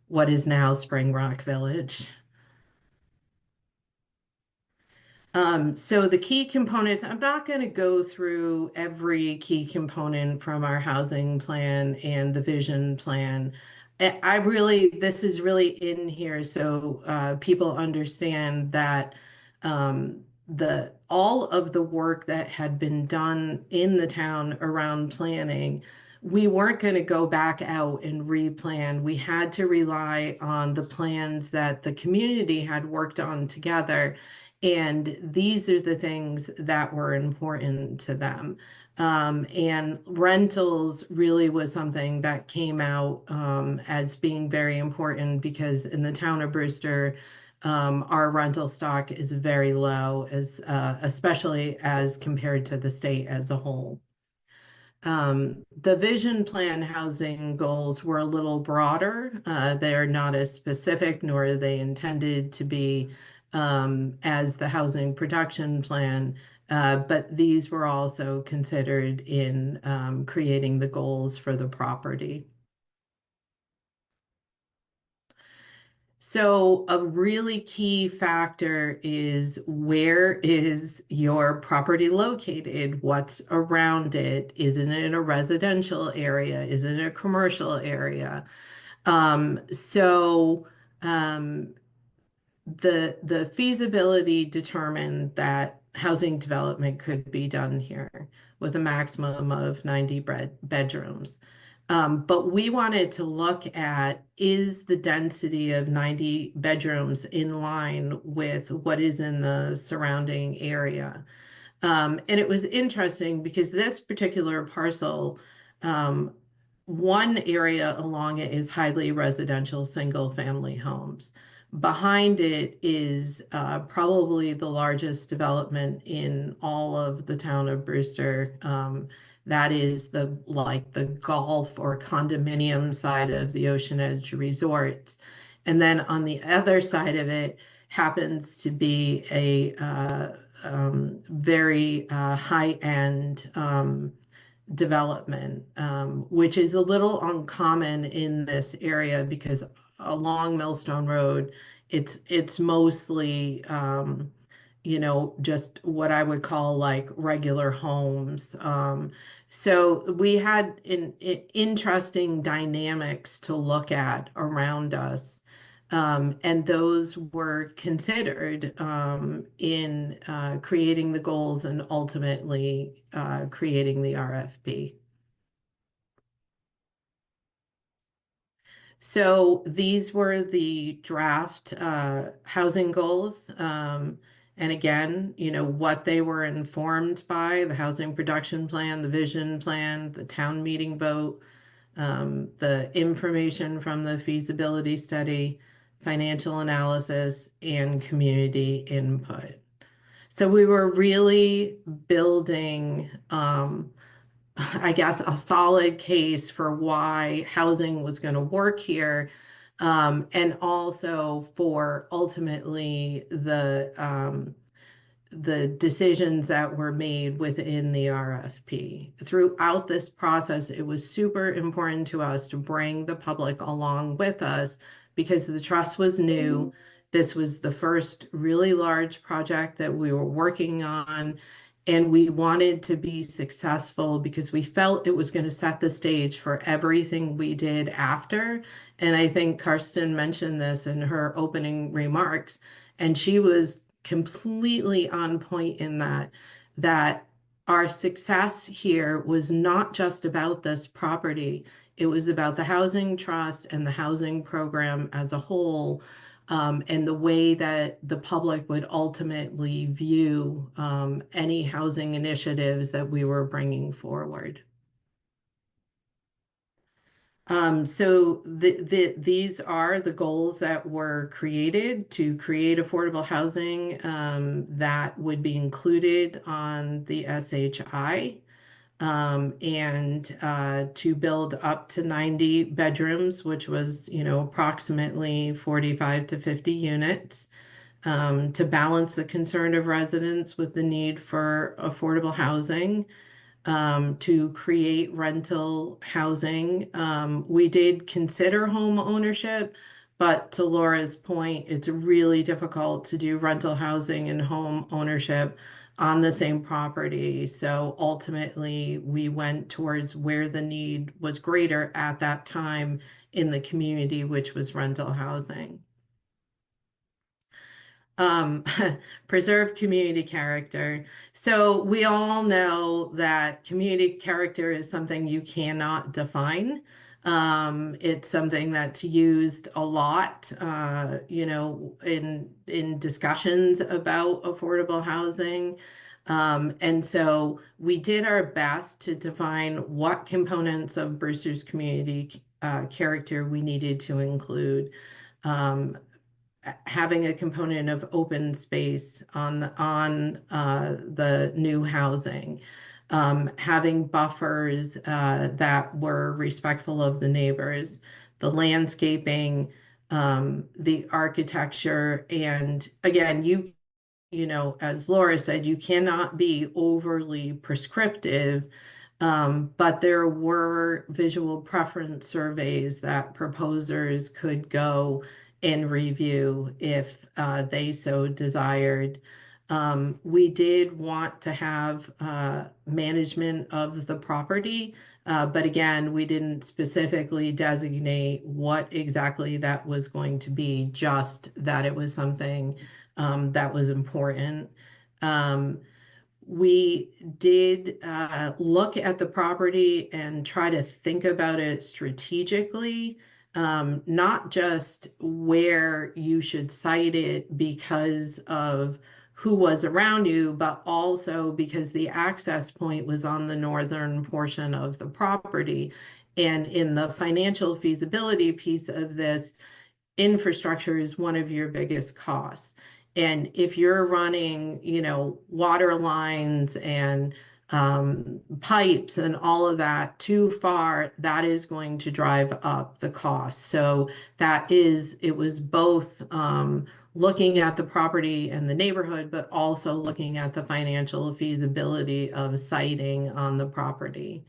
what is now Spring Rock Village. So the key components, I'm not going to go through every key component from our housing plan and the vision plan. I really, this is really in here so people understand that all of the work that had been done in the town around planning, we weren't going to go back out and replan. We had to rely on the plans that the community had worked on together. And these are the things that were important to them. And rentals really was something that came out as being very important because in the town of Brewster, our rental stock is very low, especially as compared to the state as a whole. The vision plan housing goals were a little broader. They are not as specific, nor are they intended to be as the housing production plan, but these were also considered in creating the goals for the property. So a really key factor is where is your property located? What's around it? Is it in a residential area? Is it in a commercial area? So the feasibility determined that housing development could be done here with a maximum of 90 bedrooms. But we wanted to look at, is the density of 90 bedrooms in line with what is in the surrounding area? And it was interesting because this particular parcel, one area along it is highly residential single family homes. Behind it is probably the largest development in all of the town of Brewster. That is the golf or condominium side of the Ocean Edge Resorts. And then on the other side of it happens to be a very high-end development, which is a little uncommon in this area because along Millstone Road, it's mostly just what I would call like regular homes. So we had interesting dynamics to look at around us. And those were considered in creating the goals and ultimately creating the RFP. So these were the draft housing goals. And again, what they were informed by, the housing production plan, the vision plan, the town meeting vote, the information from the feasibility study, financial analysis, and community input. So we were really building, I guess, a solid case for why housing was going to work here, and also for ultimately the decisions that were made within the RFP. Throughout this process, it was super important to us to bring the public along with us because the trust was new. This was the first really large project that we were working on, and we wanted to be successful because we felt it was going to set the stage for everything we did after. And I think Karsten mentioned this in her opening remarks, and she was completely on point in that our success here was not just about this property. It was about the housing trust and the housing program as a whole, and the way that the public would ultimately view any housing initiatives that we were bringing forward. So these are the goals that were created to create affordable housing that would be included on the SHI, and to build up to 90 bedrooms, which was, approximately 45 to 50 units, to balance the concern of residents with the need for affordable housing, to create rental housing. We did consider home ownership, But to Laura's point, it's really difficult to do rental housing and home ownership on the same property. So ultimately, we went towards where the need was greater at that time in the community, which was rental housing. um, preserve community character. So we all know that community character is something you cannot define. It's something that's used a lot, in discussions about affordable housing. And so we did our best to define what components of Brewster's community character we needed to include. Having a component of open space on the new housing, having buffers that were respectful of the neighbors, the landscaping, the architecture, and again, as Laura said, you cannot be overly prescriptive. But there were visual preference surveys that proposers could go and review if they so desired. We did want to have management of the property, but again, we didn't specifically designate what exactly that was going to be, just that it was something that was important. We did look at the property and try to think about it strategically, not just where you should site it because of who was around you, but also because the access point was on the northern portion of the property. And in the financial feasibility piece of this, infrastructure is one of your biggest costs. And if you're running, water lines and pipes and all of that too far, that is going to drive up the cost. So it was both looking at the property and the neighborhood, but also looking at the financial feasibility of siting on the property.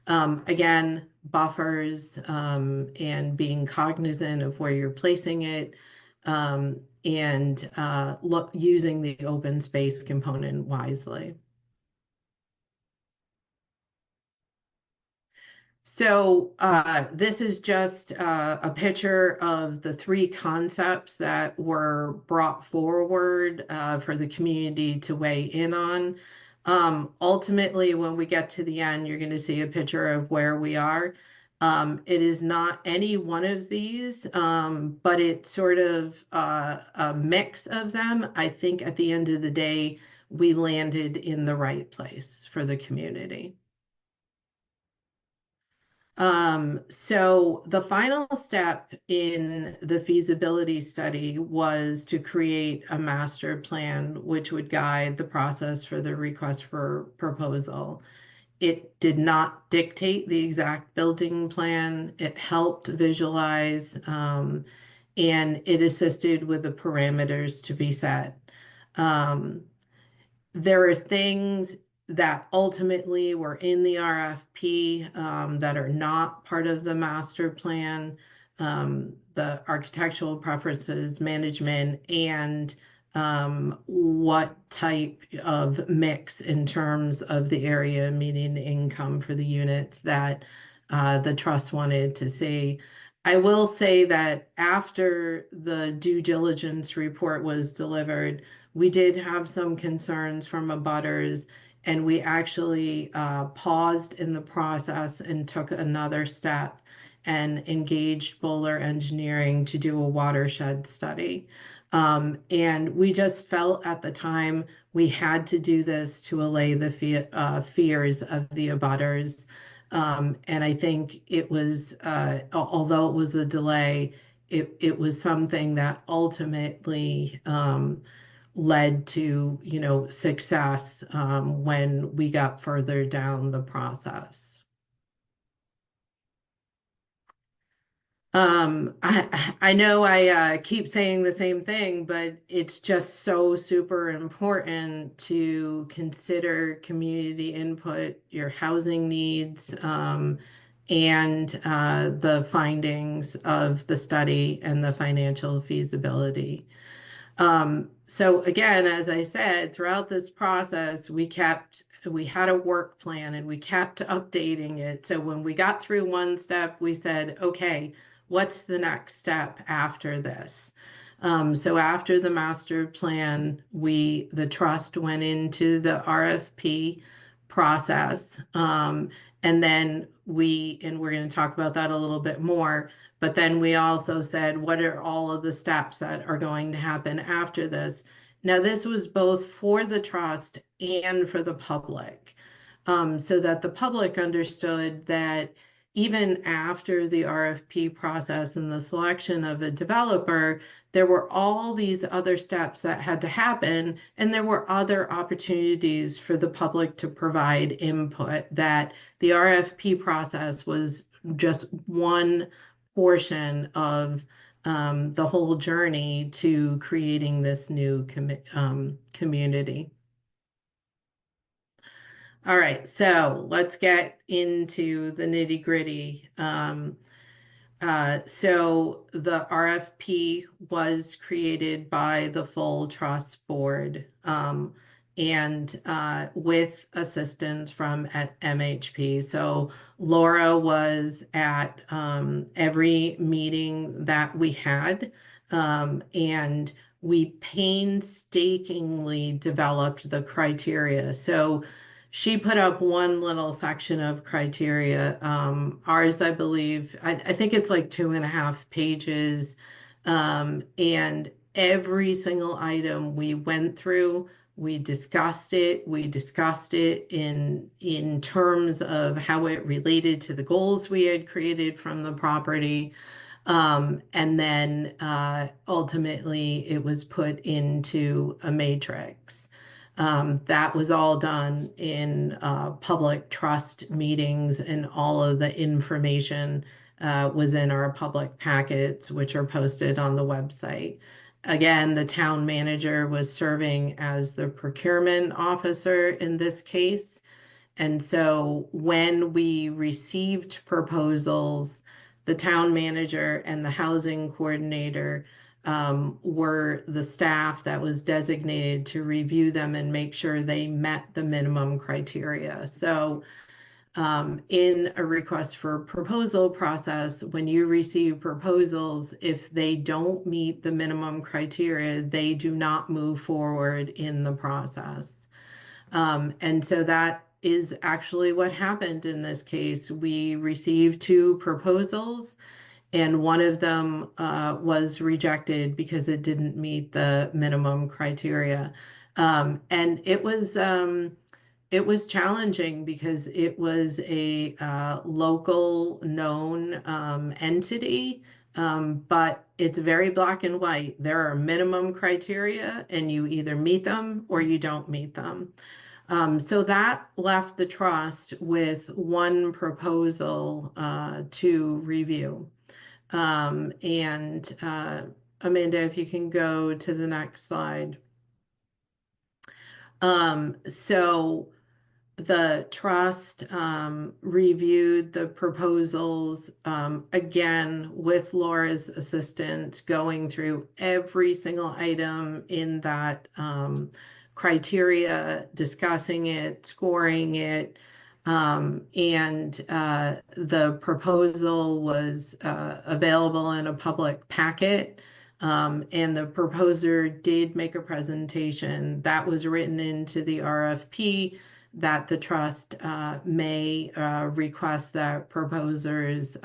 Again, buffers and being cognizant of where you're placing it, and using the open space component wisely. So this is just a picture of the three concepts that were brought forward for the community to weigh in on. Ultimately, when we get to the end, you're going to see a picture of where we are. It is not any one of these, but it's sort of a mix of them. I think at the end of the day, we landed in the right place for the community. So the final step in the feasibility study was to create a master plan, which would guide the process for the request for proposal. It did not dictate the exact building plan. It helped visualize, and it assisted with the parameters to be set. There are things that ultimately were in the RFP that are not part of the master plan, the architectural preferences management, and what type of mix in terms of the area median income for the units that the trust wanted to see. I will say that after the due diligence report was delivered, we did have some concerns from abutters, and we actually paused in the process and took another step and engaged Bowler Engineering to do a watershed study. And we just felt at the time we had to do this to allay the fears of the abutters. And I think it was, although it was a delay, it was something that ultimately led to, success when we got further down the process. I know I keep saying the same thing, but it's just so super important to consider community input, your housing needs, and the findings of the study and the financial feasibility. So again, as I said, throughout this process, we had a work plan and we kept updating it. So when we got through one step, we said, okay, what's the next step after this? So after the master plan, the trust went into the RFP process. And then we're going to talk about that a little bit more. But then we also said, what are all of the steps that are going to happen after this? Now, this was both for the trust and for the public, so that the public understood that even after the RFP process and the selection of a developer, there were all these other steps that had to happen, and there were other opportunities for the public to provide input, that the RFP process was just one portion of the whole journey to creating this new community. All right, so let's get into the nitty-gritty. So the RFP was created by the full trust board, and with assistance from at MHP. So Laura was at every meeting that we had, and we painstakingly developed the criteria. So she put up one little section of criteria. Ours, I believe, I think it's like 2.5 pages. And every single item we went through, we discussed it in terms of how it related to the goals we had created from the property. And then ultimately it was put into a matrix. That was all done in public trust meetings, and all of the information was in our public packets, which are posted on the website. Again, the town manager was serving as the procurement officer in this case. And so when we received proposals, the town manager and the housing coordinator were the staff that was designated to review them and make sure they met the minimum criteria. So in a request for proposal process, when you receive proposals, if they don't meet the minimum criteria, they do not move forward in the process. And so that is actually what happened in this case. We received 2 proposals, and one of them was rejected because it didn't meet the minimum criteria. And it was challenging because it was a local known entity, but it's very black and white. There are minimum criteria, and you either meet them or you don't meet them. So that left the trust with one proposal to review. And Amanda, if you can go to the next slide. So the trust reviewed the proposals again with Laura's assistant, going through every single item in that criteria, discussing it, scoring it. And the proposal was available in a public packet. And the proposer did make a presentation that was written into the RFP, that the trust may request that proposers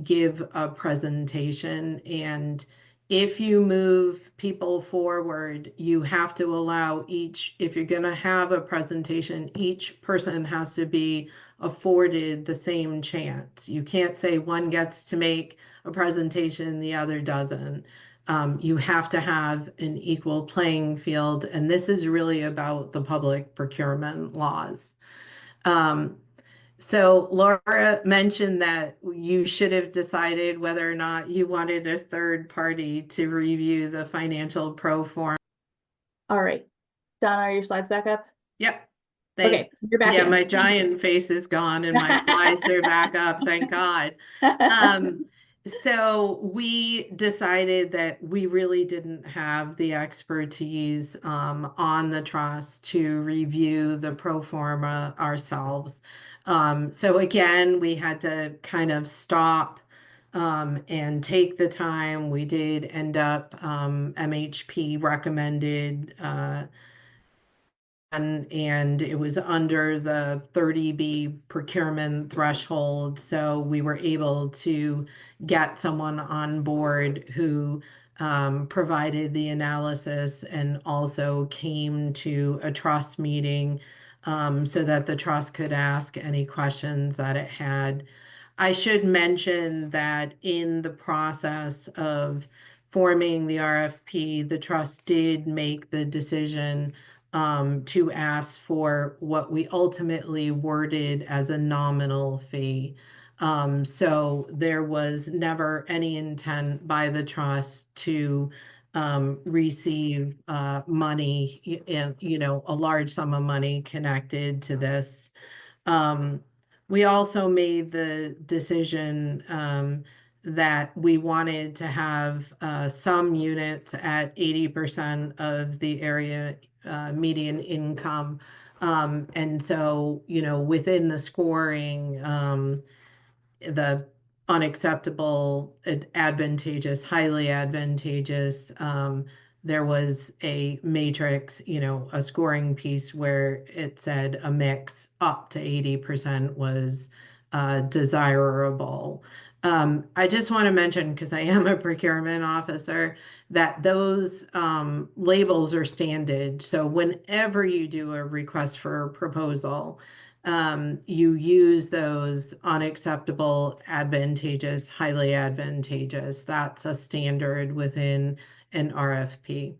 give a presentation. And if you move people forward, you have to allow if you're going to have a presentation, each person has to be afforded the same chance. You can't say one gets to make a presentation, the other doesn't. You have to have an equal playing field, and this is really about the public procurement laws. So Laura mentioned that you should have decided whether or not you wanted a third party to review the financial pro form. All right. Donna, are your slides back up? Yep. Okay, you're back Yeah, in. my giant face is gone and my slides are back up, thank God. So we decided that we really didn't have the expertise on the trust to review the pro forma ourselves. So again, we had to kind of stop and take the time. We did end up, MHP recommended and it was under the 30B procurement threshold. So we were able to get someone on board who provided the analysis and also came to a trust meeting so that the trust could ask any questions that it had. I should mention that in the process of forming the RFP, the trust did make the decision to ask for what we ultimately worded as a nominal fee. So there was never any intent by the trust to receive money, and a large sum of money connected to this. We also made the decision that we wanted to have some units at 80% of the area median income. And so, within the scoring, the unacceptable, advantageous, highly advantageous, there was a matrix, a scoring piece where it said a mix up to 80% was desirable. I just want to mention, because I am a procurement officer, that those labels are standard. So whenever you do a request for a proposal, you use those unacceptable, advantageous, highly advantageous. That's a standard within an RFP.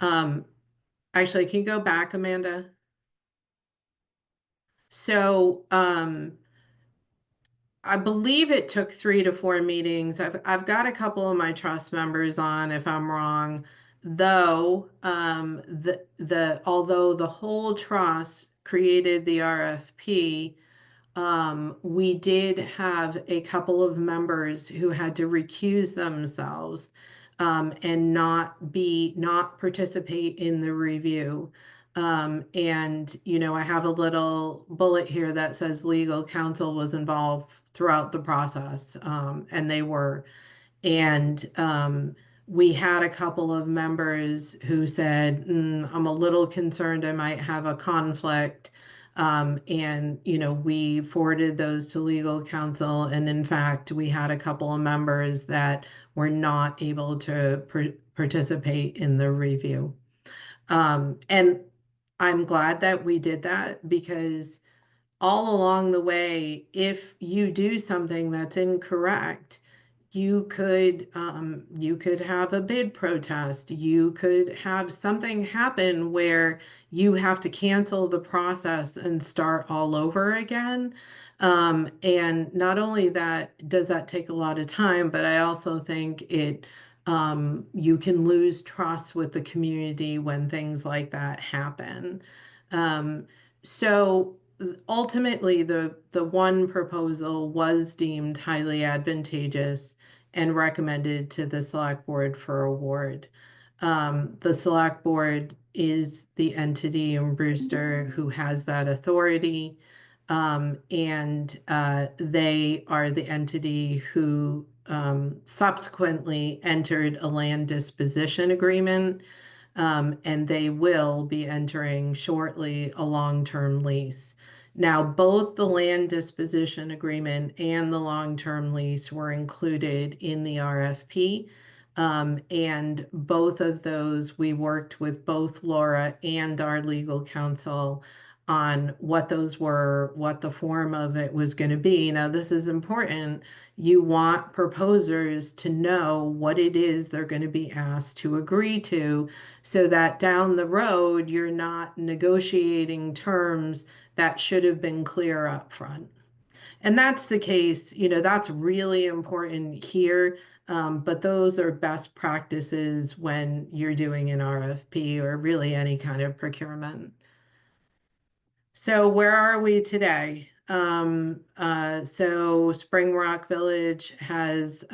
Actually, can you go back, Amanda? So, I believe it took 3 to 4 meetings. I've got a couple of my trust members on if I'm wrong, though although the whole trust created the RFP, we did have a couple of members who had to recuse themselves and not participate in the review. And I have a little bullet here that says legal counsel was involved throughout the process, and they were. And we had a couple of members who said, I'm a little concerned I might have a conflict. And, we forwarded those to legal counsel. And in fact, we had a couple of members that were not able to participate in the review. And I'm glad that we did that, because all along the way, if you do something that's incorrect, you could have a bid protest. You could have something happen where you have to cancel the process and start all over again. And not only that, does that take a lot of time, but I also think you can lose trust with the community when things like that happen. So ultimately, the one proposal was deemed highly advantageous and recommended to the select board for award. The select board is the entity in Brewster who has that authority. And they are the entity who subsequently entered a land disposition agreement. And they will be entering shortly a long-term lease. Now, both the land disposition agreement and the long-term lease were included in the RFP. And both of those, we worked with both Laura and our legal counsel on what those were, what the form of it was going to be. Now, this is important. You want proposers to know what it is they're going to be asked to agree to, so that down the road, you're not negotiating terms that should have been clear up front. And that's the case, that's really important here. But those are best practices when you're doing an RFP or really any kind of procurement. So where are we today? So Spring Rock Village has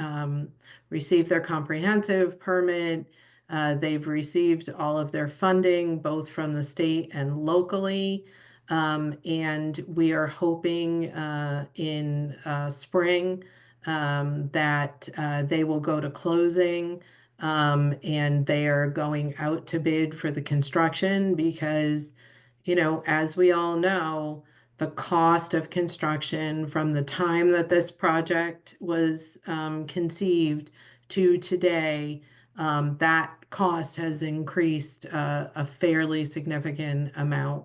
received their comprehensive permit. They've received all of their funding, both from the state and locally. And we are hoping in spring that they will go to closing. And they are going out to bid for the construction because, you know, as we all know, the cost of construction from the time that this project was conceived to today, that cost has increased a fairly significant amount.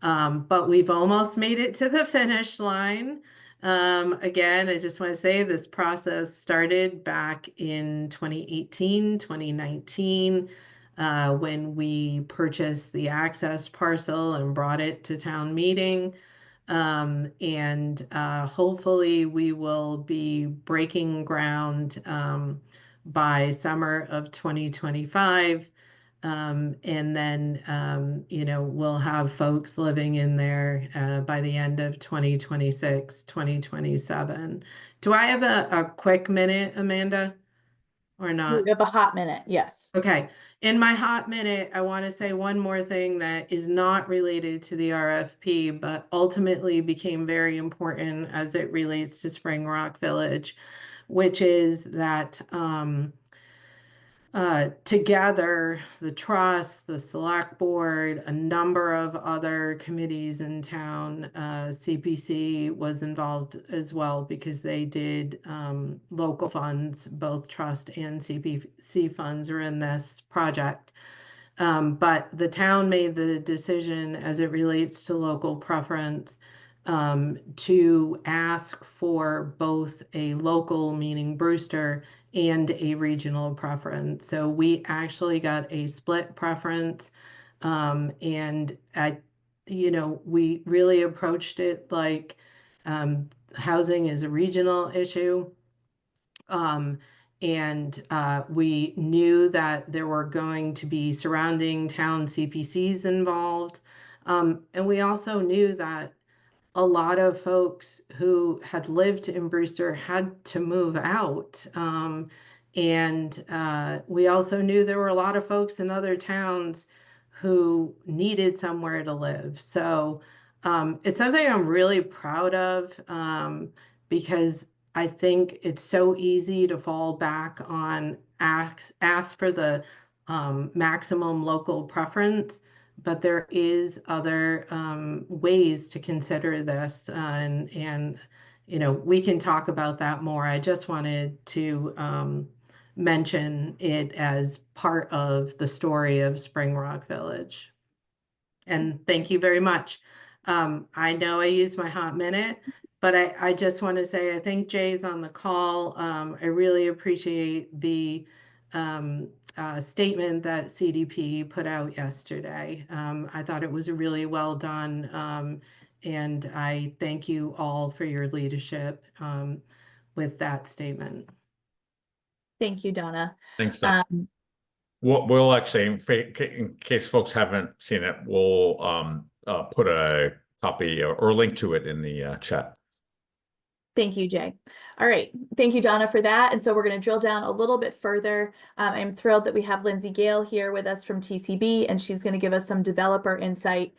But we've almost made it to the finish line. Again, I just want to say this process started back in 2018, 2019, when we purchased the access parcel and brought it to town meeting. And hopefully we will be breaking ground by summer of 2025. And then, you know, we'll have folks living in there by the end of 2026, 2027. Do I have a quick minute, Amanda, or You not? have a hot minute. Yes. Okay. In my hot minute, I want to say one more thing that is not related to the RFP, but ultimately became very important as it relates to Spring Rock Village, which is that together, the trust, the select board, a number of other committees in town, CPC was involved as well because they did local funds, both trust and CPC funds are in this project. But the town made the decision as it relates to local preference to ask for both a local, meaning Brewster, and a regional preference. So we actually got a split preference. And you know, we really approached it like housing is a regional issue. And we knew that there were going to be surrounding town CPCs involved. And we also knew that a lot of folks who had lived in Brewster had to move out. And we also knew there were a lot of folks in other towns who needed somewhere to live. So it's something I'm really proud of because I think it's so easy to fall back on ask for the maximum local preference, but there is other ways to consider this, and you know, we can talk about that more. I just wanted to mention it as part of the story of Spring Rock Village. And thank you very much. I know I used my hot minute, but I just want to say I think Jay's on the call. I really appreciate the statement that CDP put out yesterday. I thought it was really well done. And I thank you all for your leadership with that statement. Thank you, Donna. Thanks. We'll actually, in case folks haven't seen it, we'll put a copy or a link to it in the chat. Thank you, Jay. All right. Thank you, Donna, for that. And so we're going to drill down a little bit further. I'm thrilled that we have Lindsey Gael here with us from TCB, and she's going to give us some developer insight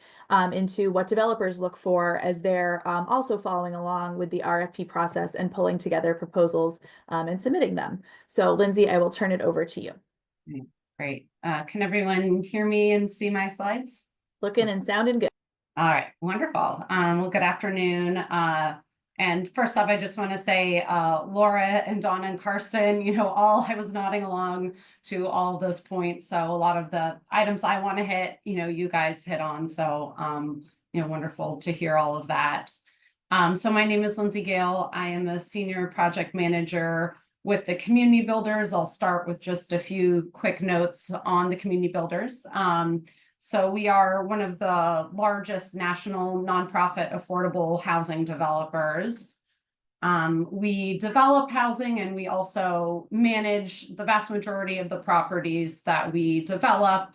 into what developers look for as they're also following along with the RFP process and pulling together proposals and submitting them. So Lindsey, I will turn it over to you. Great. Can everyone hear me and see my slides? Looking and sounding good. All right, wonderful. Well, good afternoon. And first off, I just want to say, Laura and Donna and Karsten, you know, I was nodding along to all those points. So a lot of the items I want to hit, you know, you guys hit on. So, you know, wonderful to hear all of that. So my name is Lindsey Gael. I am a senior project manager with the community builders. I'll start with just a few quick notes on the community builders. So we are one of the largest national nonprofit affordable housing developers. We develop housing and we also manage the vast majority of the properties that we develop.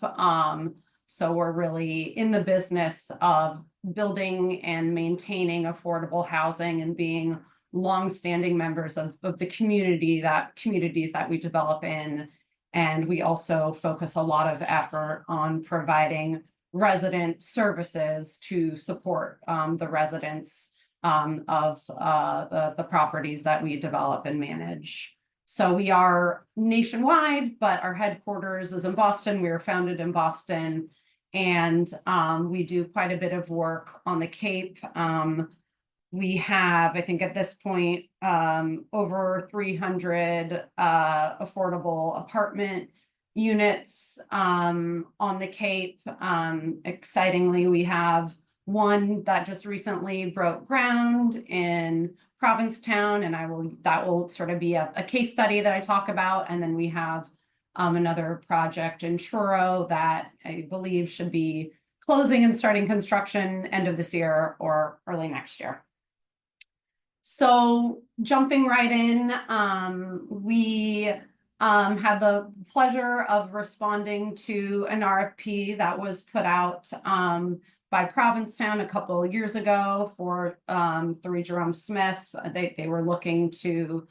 So we're really in the business of building and maintaining affordable housing and being longstanding members of the communities that we develop in. And we also focus a lot of effort on providing resident services to support the residents of the properties that we develop and manage. So we are nationwide, but our headquarters is in Boston. We were founded in Boston, and we do quite a bit of work on the Cape. We have, I think at this point, over 300 affordable apartment units on the Cape. Excitingly, we have one that just recently broke ground in Provincetown, and that will sort of be a case study that I talk about. And then we have another project in Truro that I believe should be closing and starting construction end of this year or early next year. So jumping right in, we had the pleasure of responding to an RFP that was put out by Provincetown a couple of years ago for 3 Jerome Smith. They were looking to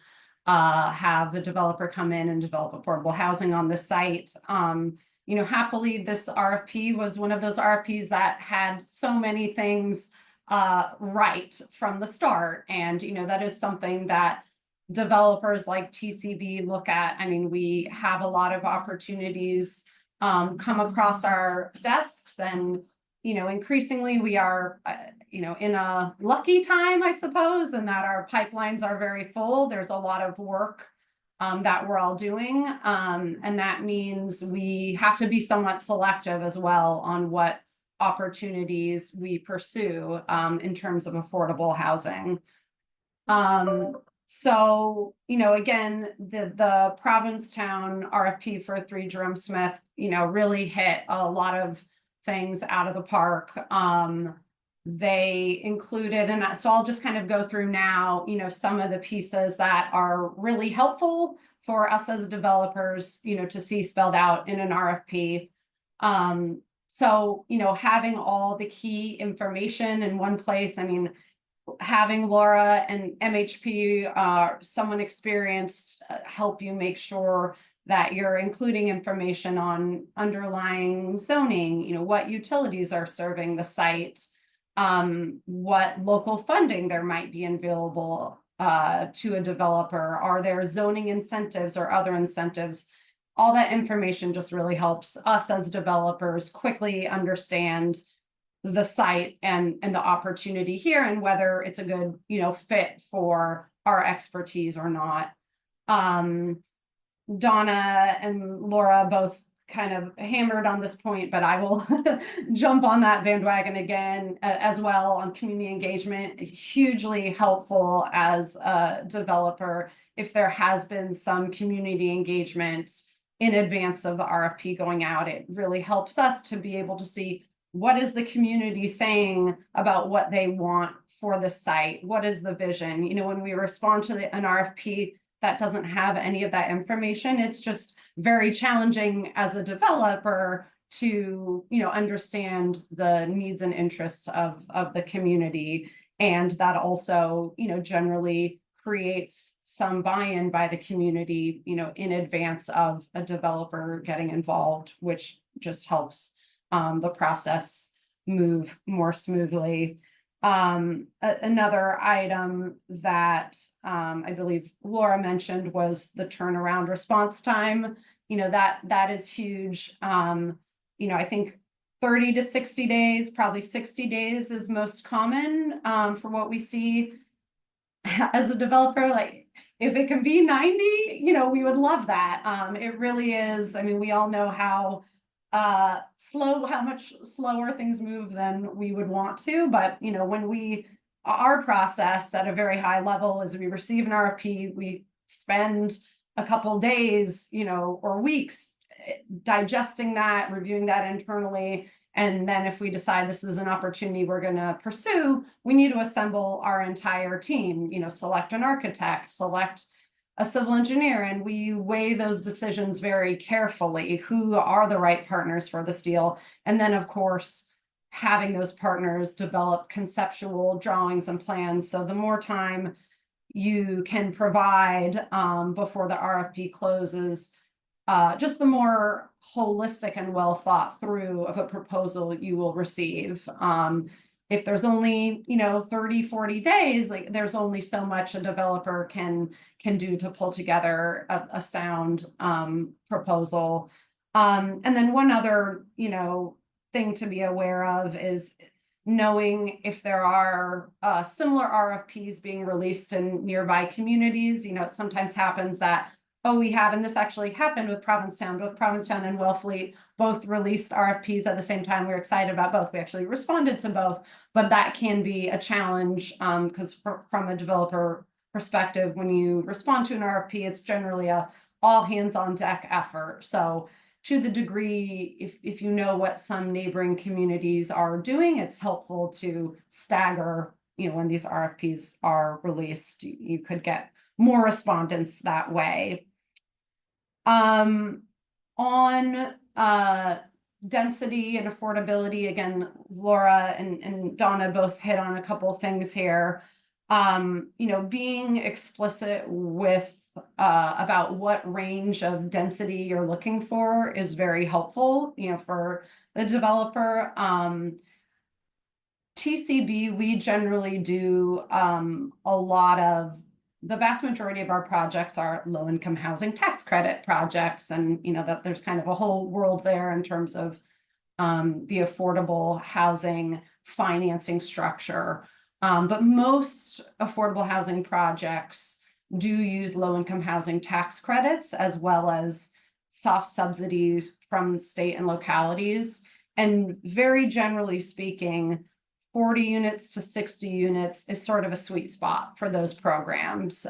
have the developer come in and develop affordable housing on the site. You know, happily, this RFP was one of those RFPs that had so many things right from the start. And, you know, that is something that developers like TCB look at. I mean, we have a lot of opportunities come across our desks, and, you know, increasingly we are, you know, in a lucky time, I suppose, and that our pipelines are very full. There's a lot of work that we're all doing. And that means we have to be somewhat selective as well on what opportunities we pursue in terms of affordable housing. So, you know, again, the Provincetown RFP for 3 Jerome Smith, you know, really hit a lot of things out of the park. They included, and so I'll just kind of go through now, you know, some of the pieces that are really helpful for us as developers, you know, to see spelled out in an RFP. So, you know, having all the key information in one place, I mean, having Laura and MHP, someone experienced, help you make sure that you're including information on underlying zoning, you know, what utilities are serving the site, what local funding there might be available to a developer, are there zoning incentives or other incentives. All that information just really helps us as developers quickly understand the site and the opportunity here, and whether it's a good, you know, fit for our expertise or not. Donna and Laura both kind of hammered on this point, but I will jump on that bandwagon again as well on community engagement. Hugely helpful as a developer if there has been some community engagement in advance of the RFP going out. It really helps us to be able to see what is the community saying about what they want for the site. What is the vision? You know, when we respond to an RFP that doesn't have any of that information, it's just very challenging as a developer to, you know, understand the needs and interests of the community. And that also, you know, generally creates some buy-in by the community, you know, in advance of a developer getting involved, which just helps the process move more smoothly. Another item that I believe Laura mentioned was the turnaround response time. You know, that is huge. You know, I think 30 to 60 days, probably 60 days is most common for what we see as a developer. Like, if it can be 90, you know, we would love that. It really is. I mean, we all know how much slower things move than we would want to, but, you know, when our process at a very high level is we receive an RFP, we spend a couple days, you know, or weeks digesting that, reviewing that internally. And then if we decide this is an opportunity we're going to pursue, we need to assemble our entire team, you know, select an architect, select a civil engineer, and we weigh those decisions very carefully. Who are the right partners for this deal? And then, of course, having those partners develop conceptual drawings and plans. So the more time you can provide before the RFP closes, just the more holistic and well thought through of a proposal you will receive. If there's only, 30, 40 days, like there's only so much a developer can do to pull together a sound proposal. And then one other, thing to be aware of is knowing if there are similar RFPs being released in nearby communities. It sometimes happens that, we have, and this actually happened with Provincetown. Both Provincetown and Wellfleet both released RFPs at the same time. We were excited about both. We actually responded to both, but that can be a challenge because from a developer perspective, when you respond to an RFP, it's generally a all hands on deck effort. So to the degree, if you know what some neighboring communities are doing, it's helpful to stagger, when these RFPs are released, you could get more respondents that way. On density and affordability, again, Laura and Donna both hit on a couple of things here. Being explicit with about what range of density you're looking for is very helpful, for the developer. TCB, we generally do a lot of, the vast majority of our projects are low-income housing tax credit projects, and that there's kind of a whole world there in terms of the affordable housing financing structure. But most affordable housing projects do use low-income housing tax credits as well as soft subsidies from state and localities. And very generally speaking, 40 units to 60 units is sort of a sweet spot for those programs.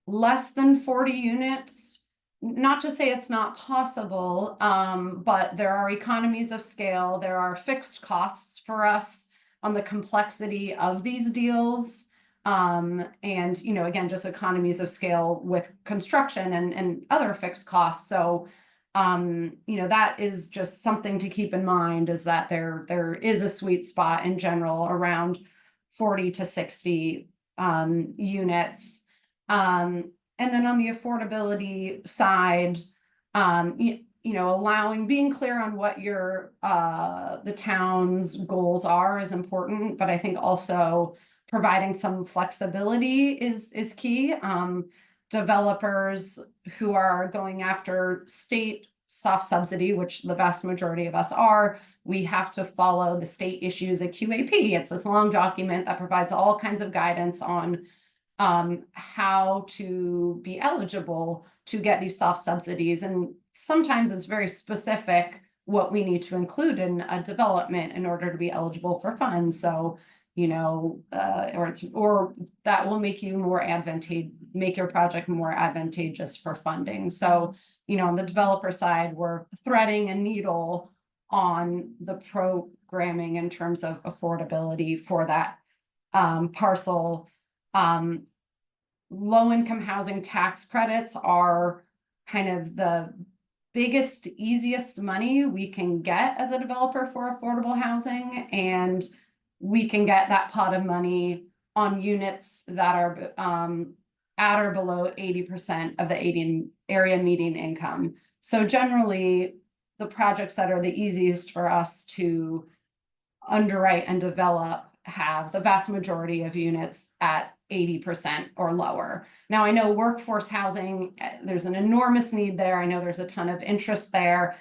Less than 40 units, not to say it's not possible, but there are economies of scale. There are fixed costs for us on the complexity of these deals. And, again, just economies of scale with construction and other fixed costs. So that is just something to keep in mind, is that there is a sweet spot in general around 40 to 60 units. And then on the affordability side, being clear on what your the town's goals are is important, but I think also providing some flexibility is key. Developers who are going after state soft subsidy, which the vast majority of us are, we have to follow the state issues a QAP. It's this long document that provides all kinds of guidance on how to be eligible to get these soft subsidies. And sometimes it's very specific what we need to include in a development in order to be eligible for funds. So or that will make you make your project more advantageous for funding. So, on the developer side, we're threading a needle on the programming in terms of affordability for that parcel. Low-income housing tax credits are kind of the biggest, easiest money we can get as a developer for affordable housing, and we can get that pot of money on units that are at or below 80% of the area median income. So generally, the projects that are the easiest for us to underwrite and develop have the vast majority of units at 80% or lower. Now, I know workforce housing, there's an enormous need there. I know there's a ton of interest there.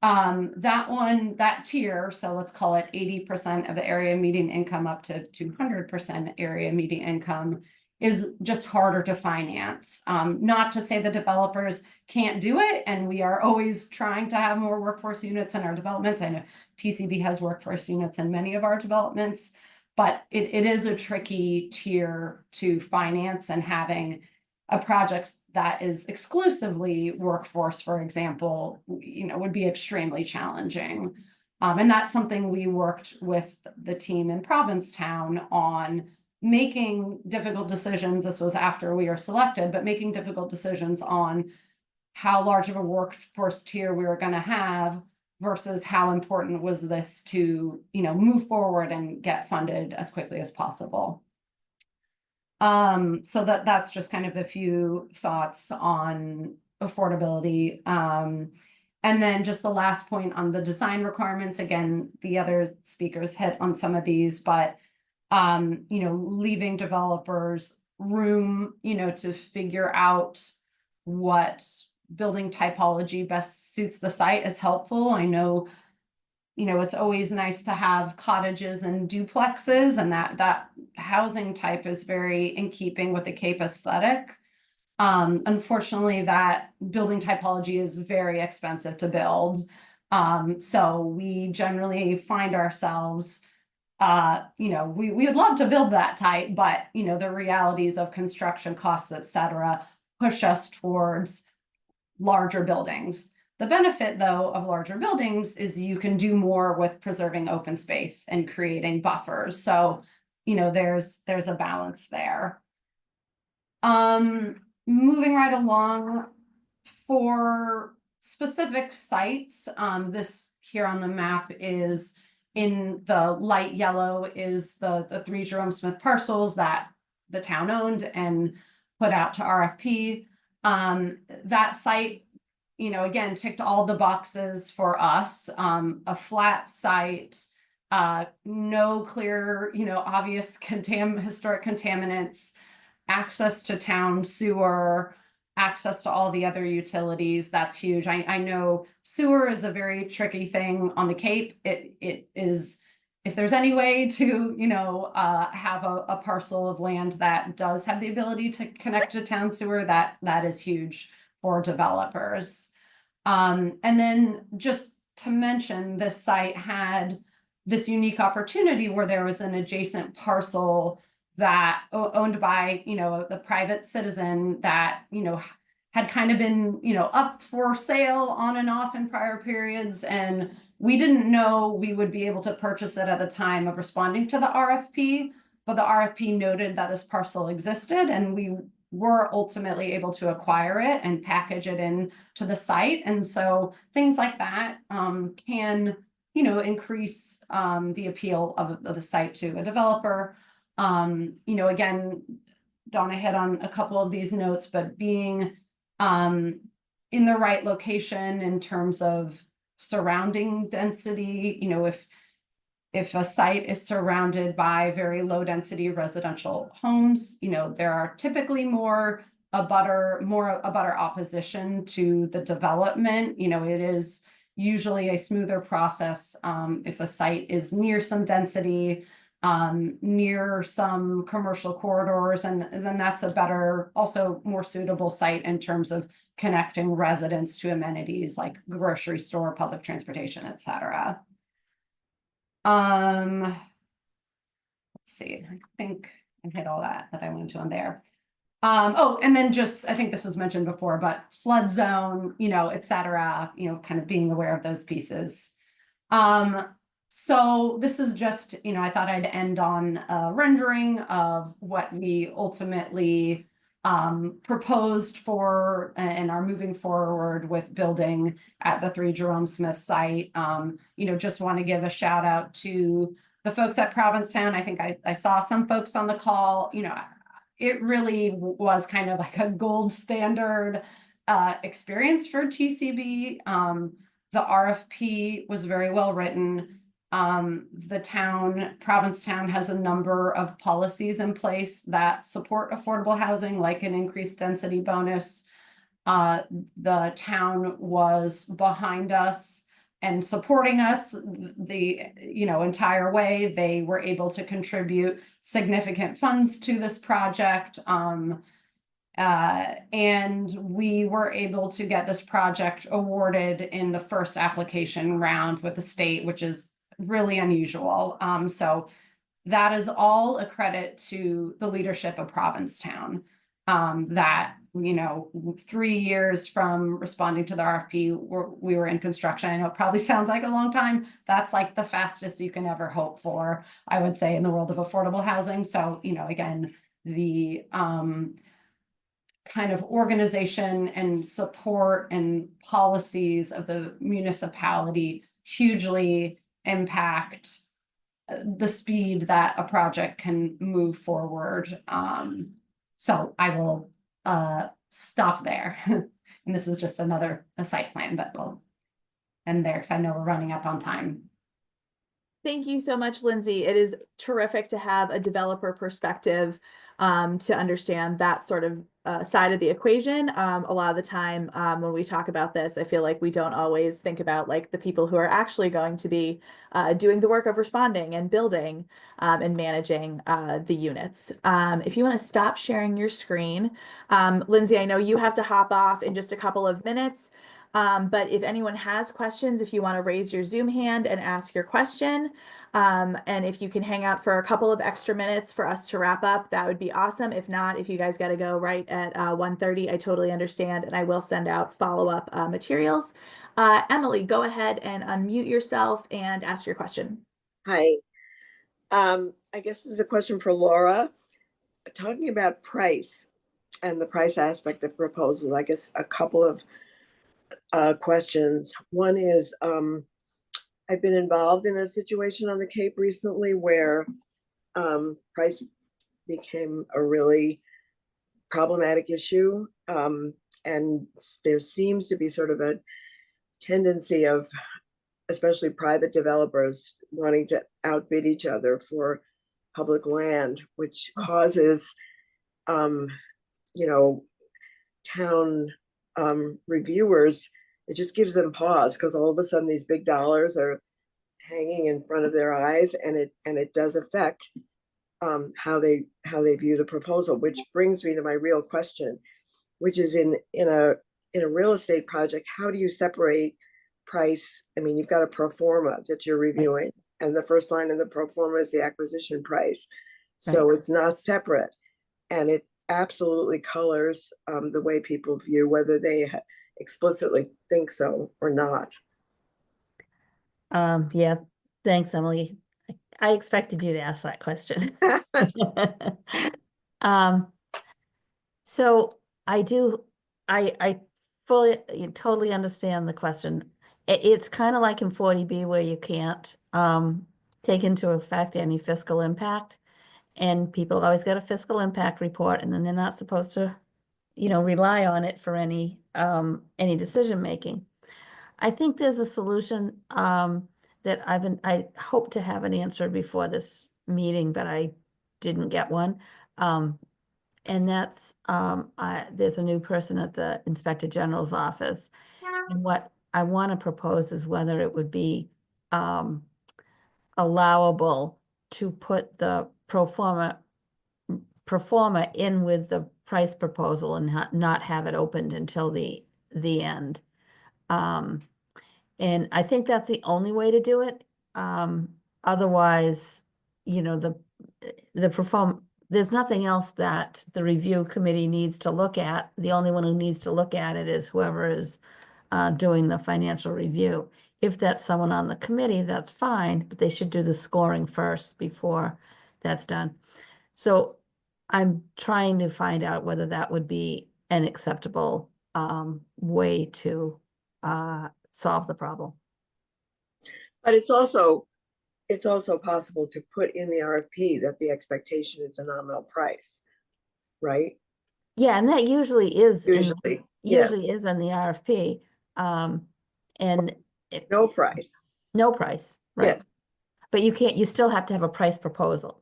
That tier, so let's call it 80% of the area median income up to 200% area median income, is just harder to finance. Not to say the developers can't do it, and we are always trying to have more workforce units in our developments. I know TCB has workforce units in many of our developments, but it is a tricky tier to finance, and having a project that is exclusively workforce, for example, would be extremely challenging. And that's something we worked with the team in Provincetown on making difficult decisions. This was after we were selected, but making difficult decisions on how large of a workforce tier we were going to have versus how important was this to, move forward and get funded as quickly as possible. So that's just kind of a few thoughts on affordability. And then just the last point on the design requirements, again, the other speakers hit on some of these, but leaving developers room, to figure out what building typology best suits the site is helpful. I know, it's always nice to have cottages and duplexes, and that housing type is very in keeping with the Cape aesthetic. Unfortunately, that building typology is very expensive to build. So we generally find ourselves, we would love to build that type, but, the realities of construction costs, et cetera, push us towards larger buildings. The benefit, though, of larger buildings is you can do more with preserving open space and creating buffers. So, there's a balance there. Moving right along, for specific sites, this here on the map is in the light yellow is the 3 Jerome Smith parcels that the town owned and put out to RFP. That site, again, ticked all the boxes for us. A flat site, no clear, obvious historic contaminants, access to town sewer, access to all the other utilities. That's huge. I know sewer is a very tricky thing on the Cape. It is, if there's any way to, have a parcel of land that does have the ability to connect to town sewer, that is huge for developers. And then just to mention, this site had this unique opportunity where there was an adjacent parcel that owned by, the private citizen that, had kind of been, up for sale on and off in prior periods. And we didn't know we would be able to purchase it at the time of responding to the RFP, but the RFP noted that this parcel existed, and we were ultimately able to acquire it and package it in to the site. And so things like that can, increase the appeal of the site to a developer. Again, Donna hit on a couple of these notes, but being in the right location in terms of surrounding density, if a site is surrounded by very low density residential homes, there are typically more abutter opposition to the development. It is usually a smoother process if a site is near some density, near some commercial corridors, and then that's a better, also more suitable site in terms of connecting residents to amenities like grocery store, public transportation, et cetera. Let's see, I think I hit all that I wanted to on there. And then just, I think this was mentioned before, but flood zone, et cetera, kind of being aware of those pieces. So this is just, I thought I'd end on a rendering of what we ultimately proposed for and are moving forward with building at the 3 Jerome Smith site. Just want to give a shout out to the folks at Provincetown. I think I saw some folks on the call. It really was kind of like a gold standard experience for TCB. The RFP was very well written. The Provincetown has a number of policies in place that support affordable housing, like an increased density bonus. The town was behind us and supporting us the entire way. They were able to contribute significant funds to this project. And we were able to get this project awarded in the first application round with the state, which is really unusual. So that is all a credit to the leadership of Provincetown that you know, 3 years from responding to the RFP, we were in construction. I know it probably sounds like a long time. That's like the fastest you can ever hope for, I would say, in the world of affordable housing. So, you know, again, the kind of organization and support and policies of the municipality hugely impact the speed that a project can move forward. So I will stop there. And this is just a site plan, but we'll end there because I know we're running up on time. Thank you so much, Lindsey. It is terrific to have a developer perspective to understand that sort of side of the equation. A lot of the time when we talk about this, I feel like we don't always think about like the people who are actually going to be doing the work of responding and building and managing the units. If you want to stop sharing your screen, Lindsey, I know you have to hop off in just a couple of minutes. But if anyone has questions, if you want to raise your Zoom hand and ask your question, and if you can hang out for a couple of extra minutes for us to wrap up, that would be awesome. If not, if you guys got to go right at 1:30, I totally understand, and I will send out follow-up materials. Emily, go ahead and unmute yourself and ask your question. Hi. I guess this is a question for Laura. Talking about price and the price aspect of proposals, I guess a couple of questions. One is, I've been involved in a situation on the Cape recently where price became a really problematic issue. And there seems to be sort of a tendency of, especially private developers, wanting to outbid each other for public land, which causes, you know, town reviewers, it just gives them pause because all of a sudden these big dollars are hanging in front of their eyes, and it does affect how they view the proposal. Which brings me to my real question, which is in a real estate project, how do you separate price? I mean, you've got a pro forma that you're reviewing, and the first line in the pro forma is the acquisition price, so it's not separate, and it absolutely colors the way people view whether they explicitly think so or not. Yeah, thanks, Emily. I expected you to ask that question. So I totally understand the question. It's kind of like in 40B where you can't take into effect any fiscal impact, and people always get a fiscal impact report, and then they're not supposed to, you know, rely on it for any decision making. I think there's a solution that I hope to have an answer before this meeting, but I didn't get one. And that's there's a new person at the Inspector General's office, and what I want to propose is whether it would be allowable to put the pro forma in with the price proposal and not have it opened until the end. And I think that's the only way to do it. Otherwise, you know, there's nothing else that the review committee needs to look at. The only one who needs to look at it is whoever is doing the financial review. If that's someone on the committee, that's fine, but they should do the scoring first before that's done. So I'm trying to find out whether that would be an acceptable way to solve the problem. But it's also possible to put in the RFP that the expectation is a nominal price, right? Yeah, and that usually is Usually is in the RFP. And no price. No price, right? Yes. But you still have to have a price proposal.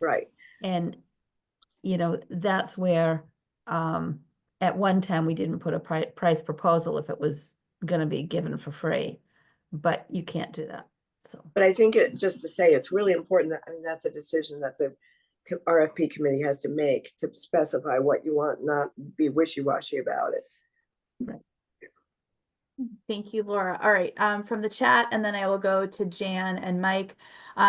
Right. And you know, that's where at one time we didn't put a price proposal if it was going to be given for free, but you can't do that. So, but I think just to say, it's really important that, I mean, that's a decision that the RFP committee has to make, to specify what you want, not be wishy-washy about it. right. Thank you, Laura. All right, from the chat, and then I will go to Jan and Mike.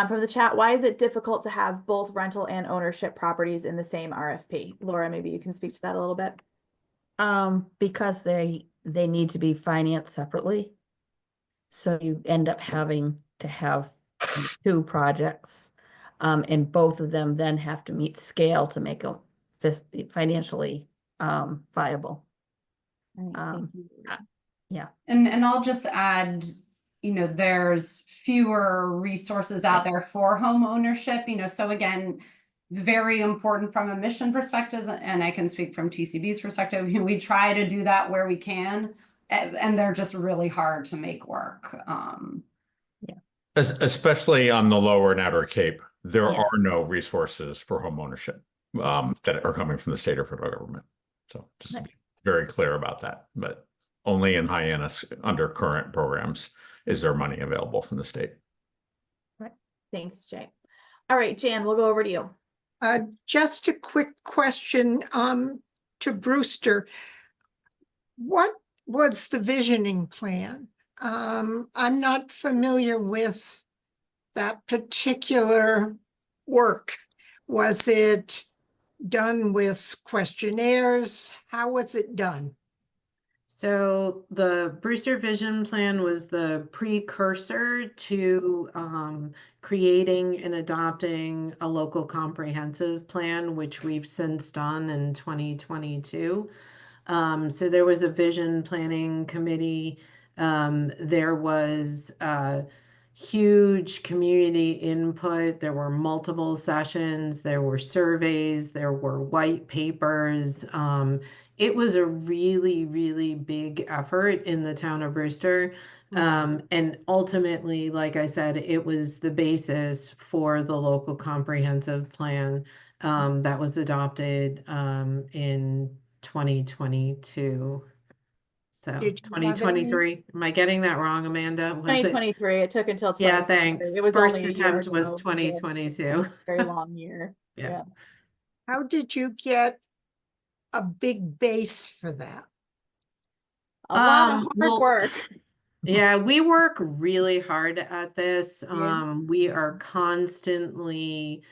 From the chat, why is it difficult to have both rental and ownership properties in the same RFP? Laura, maybe you can speak to that a little bit. Because they need to be financed separately. So you end up having to have two projects. And both of them then have to meet scale to make them financially viable. All right, thank you. Yeah. And I'll just add, there's fewer resources out there for home ownership, so again, very important from a mission perspective, and I can speak from TCB's perspective, we try to do that where we can, and they're just really hard to make work. Especially on the lower and outer Cape, there Yes. are no resources for home ownership that are coming from the state or federal government. So just to be very clear about that, but only in Hyannis under current programs is there money available from the state. Right. Thanks, Jay. All right, Jan, we'll go over to you. Just a quick question to Brewster. What was the visioning plan? I'm not familiar with that particular work. Was it done with questionnaires? How was it done? So the Brewster Vision Plan was the precursor to creating and adopting a local comprehensive plan, which we've since done in 2022. So there was a vision planning committee. There was huge community input. There were multiple sessions. There were surveys. There were white papers. It was a really, really big effort in the town of Brewster. And ultimately, like I said, it was the basis for the local comprehensive plan that was adopted in 2022. So Did you have 2023. Am I getting that wrong, Amanda? Was it? 2023, it took until Yeah, 2023. thanks. It was First only a year attempt was ago, so 2022. very long year. Yeah. How did you get a big base for that? A lot of hard Well, work. Yeah, we work really hard at this. Yeah. We are constantly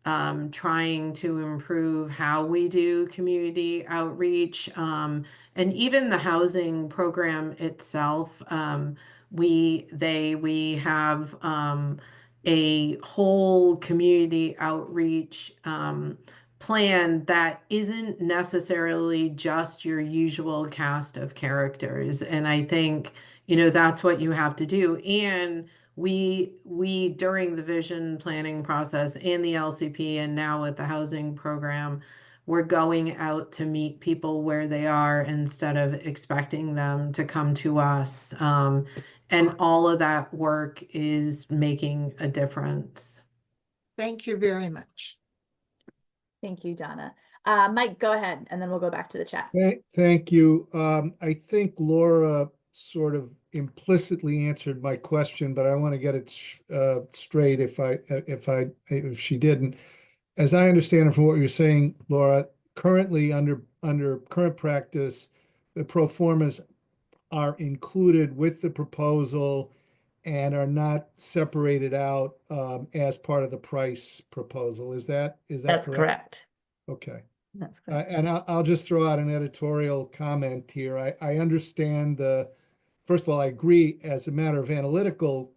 trying to improve how we do community outreach. And even the housing program itself, we have a whole community outreach plan that isn't necessarily just your usual cast of characters. And I think that's what you have to do. And we during the vision planning process and the LCP and now with the housing program, we're going out to meet people where they are instead of expecting them to come to us. And all of that work is making a difference. Thank you very much. Thank you, Donna. Mike, go ahead, and then we'll go back to the chat. Thank you. I think Laura sort of implicitly answered my question, but I want to get it straight if she didn't. As I understand it from what you're saying, Laura, currently under current practice, the pro formas are included with the proposal and are not separated out as part of the price proposal. Is that That's correct. Okay. That's correct. And I'll just throw out an editorial comment here. I understand first of all, I agree as a matter of analytical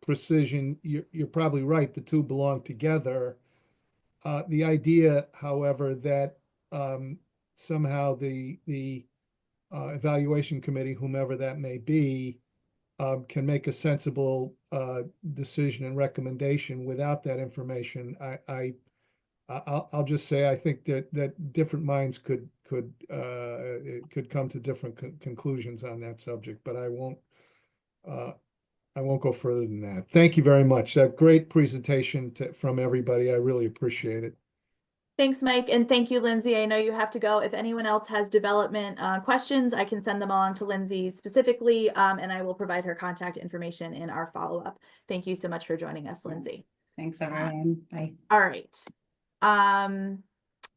precision, you're probably right. The two belong together. The idea, however, that somehow the evaluation committee, whomever that may be, can make a sensible decision and recommendation without that information. I'll just say I think that different minds could come to different conclusions on that subject, but I won't go further than that. Thank you very much. That great presentation from everybody. I really appreciate it. Thanks, Mike, and thank you, Lindsay. I know you have to go. If anyone else has development questions, I can send them along to Lindsay specifically, and I will provide her contact information in our follow-up. Thank you so much for joining us, Lindsay. Thanks, everyone. Bye. All right.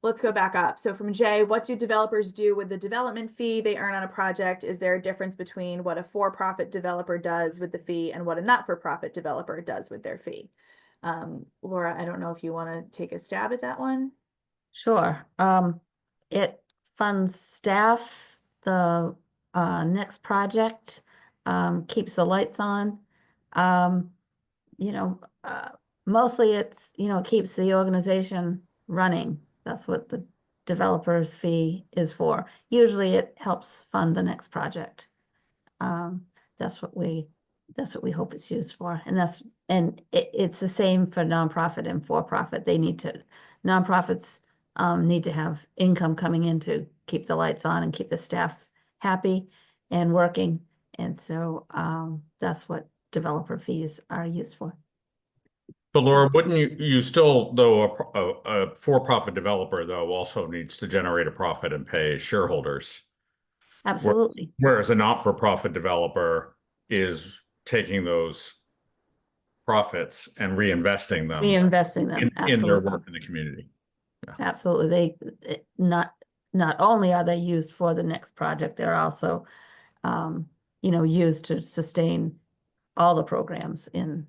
Let's go back up. So from Jay, what do developers do with the development fee they earn on a project? Is there a difference between what a for-profit developer does with the fee and what a not-for-profit developer does with their fee? Laura, I don't know if you want to take a stab at that one. Sure. funds staff, the next project, keeps the lights on. You know, mostly it's, you know, it keeps the organization running. That's what the developer's fee is for. Usually it helps fund the next project. That's what we hope it's used for. And it's the same for nonprofit and for-profit. Nonprofits need to have income coming in to keep the lights on and keep the staff happy and working. And so that's what developer fees are used for. But Laura, wouldn't you still, though, a for-profit developer, though, also needs to generate a profit and pay shareholders? Absolutely. Whereas a not-for-profit developer is taking those profits and reinvesting them Reinvesting them, in their absolutely. work in the community. Absolutely. Not only are they used for the next project, they're also, you know, used to sustain all the programs in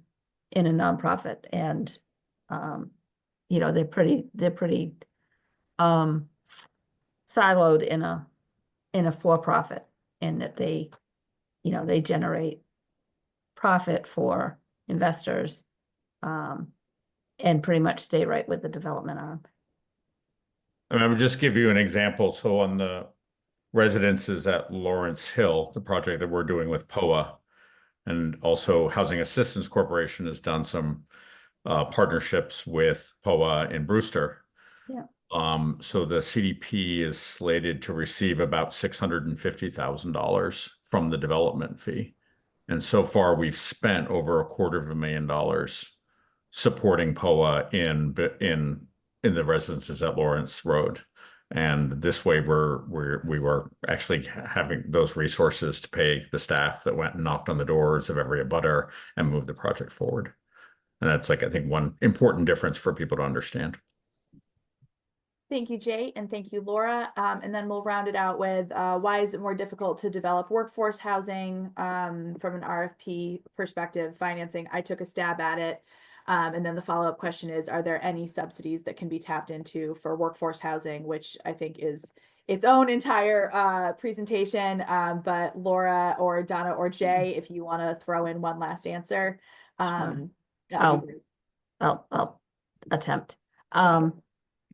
a nonprofit. And, you know, they're pretty siloed in a for-profit, in that they, you know, they generate profit for investors, and pretty much stay right with the development arm. I mean, I would just give you an example. So on the residences at Lawrence Hill, the project that we're doing with POA, and also Housing Assistance Corporation has done some partnerships with POA in Brewster. Yeah. So the CDP is slated to receive about $650,000 from the development fee. And so far we've spent over $250,000 supporting POA in the residences at Lawrence Road. And this way we were actually having those resources to pay the staff that went and knocked on the doors of every abutter and moved the project forward. And that's, like, I think, one important difference for people to understand. Thank you, Jay, and thank you, Laura. And then we'll round it out with why is it more difficult to develop workforce housing from an RFP perspective, financing? I took a stab at it. And then the follow-up question is, are there any subsidies that can be tapped into for workforce housing, which I think is its own entire presentation. But Laura or Donna or Jay, if you want to throw in one last answer. Sure. That would be great. I'll attempt.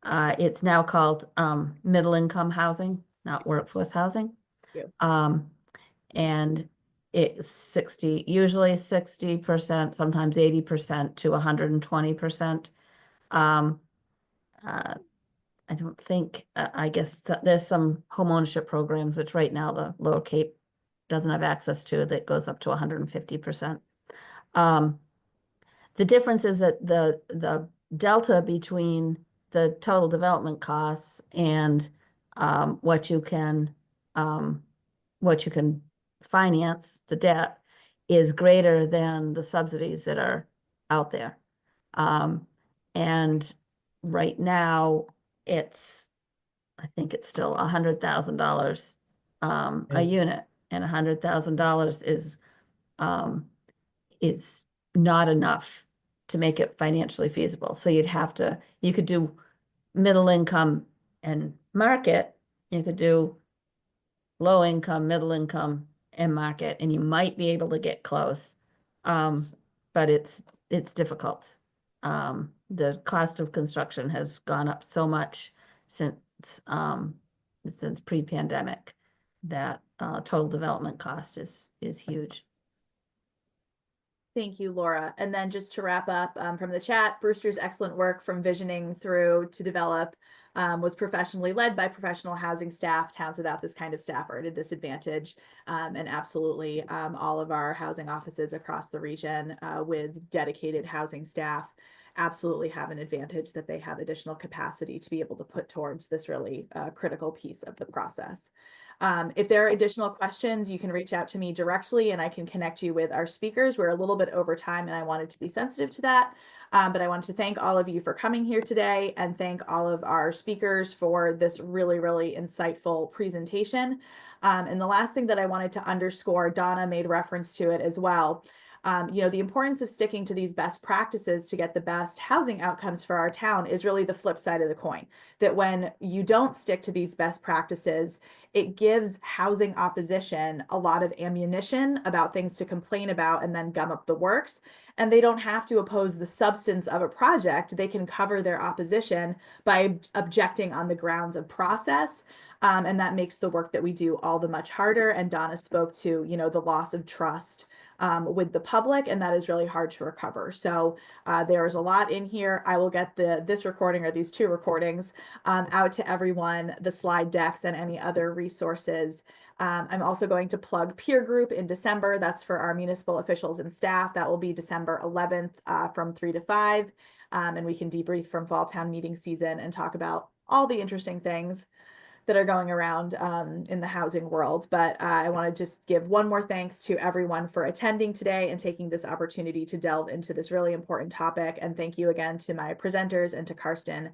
It's now called middle income housing, not workforce housing. Yeah. And it's usually 60%, sometimes 80% to 120%. I don't think, I guess there's some homeownership programs, which right now the Lower Cape doesn't have access to, that goes up to 150%. The difference is that the delta between the total development costs and what you can finance, the debt, is greater than the subsidies that are out there. And right now I think it's still $100,000 a unit, and $100,000 is not enough to make it financially feasible. So you could do middle income and market, you could do low income, middle income and market, and you might be able to get close. But it's difficult. The cost of construction has gone up so much since pre-pandemic that total development cost is huge. Thank you, Laura. And then just to wrap up from the chat, Brewster's excellent work from visioning through to develop was professionally led by professional housing staff. Towns without this kind of staff are at a disadvantage. And absolutely all of our housing offices across the region with dedicated housing staff absolutely have an advantage that they have additional capacity to be able to put towards this really critical piece of the process. If there are additional questions, you can reach out to me directly and I can connect you with our speakers. We're a little bit over time and I wanted to be sensitive to that. But I wanted to thank all of you for coming here today and thank all of our speakers for this really, really insightful presentation. And the last thing that I wanted to underscore, Donna made reference to it as well. You know, the importance of sticking to these best practices to get the best housing outcomes for our town is really the flip side of the coin. That when you don't stick to these best practices, it gives housing opposition a lot of ammunition about things to complain about and then gum up the works. And they don't have to oppose the substance of a project. They can cover their opposition by objecting on the grounds of process. And that makes the work that we do all the much harder. And Donna spoke to, you know, the loss of trust with the public, and that is really hard to recover. So there is a lot in here. I will get this recording or these 2 recordings out to everyone, the slide decks and any other resources. I'm also going to plug peer group in December. That's for our municipal officials and staff. That will be December 11th from 3 to 5. And we can debrief from fall town meeting season and talk about all the interesting things that are going around in the housing world. But I want to just give one more thanks to everyone for attending today and taking this opportunity to delve into this really important topic. And thank you again to my presenters and to Karsten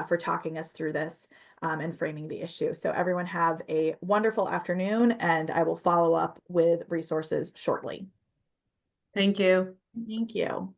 for talking us through this and framing the issue. So everyone have a wonderful afternoon, and I will follow up with resources shortly. Thank you. Thank you.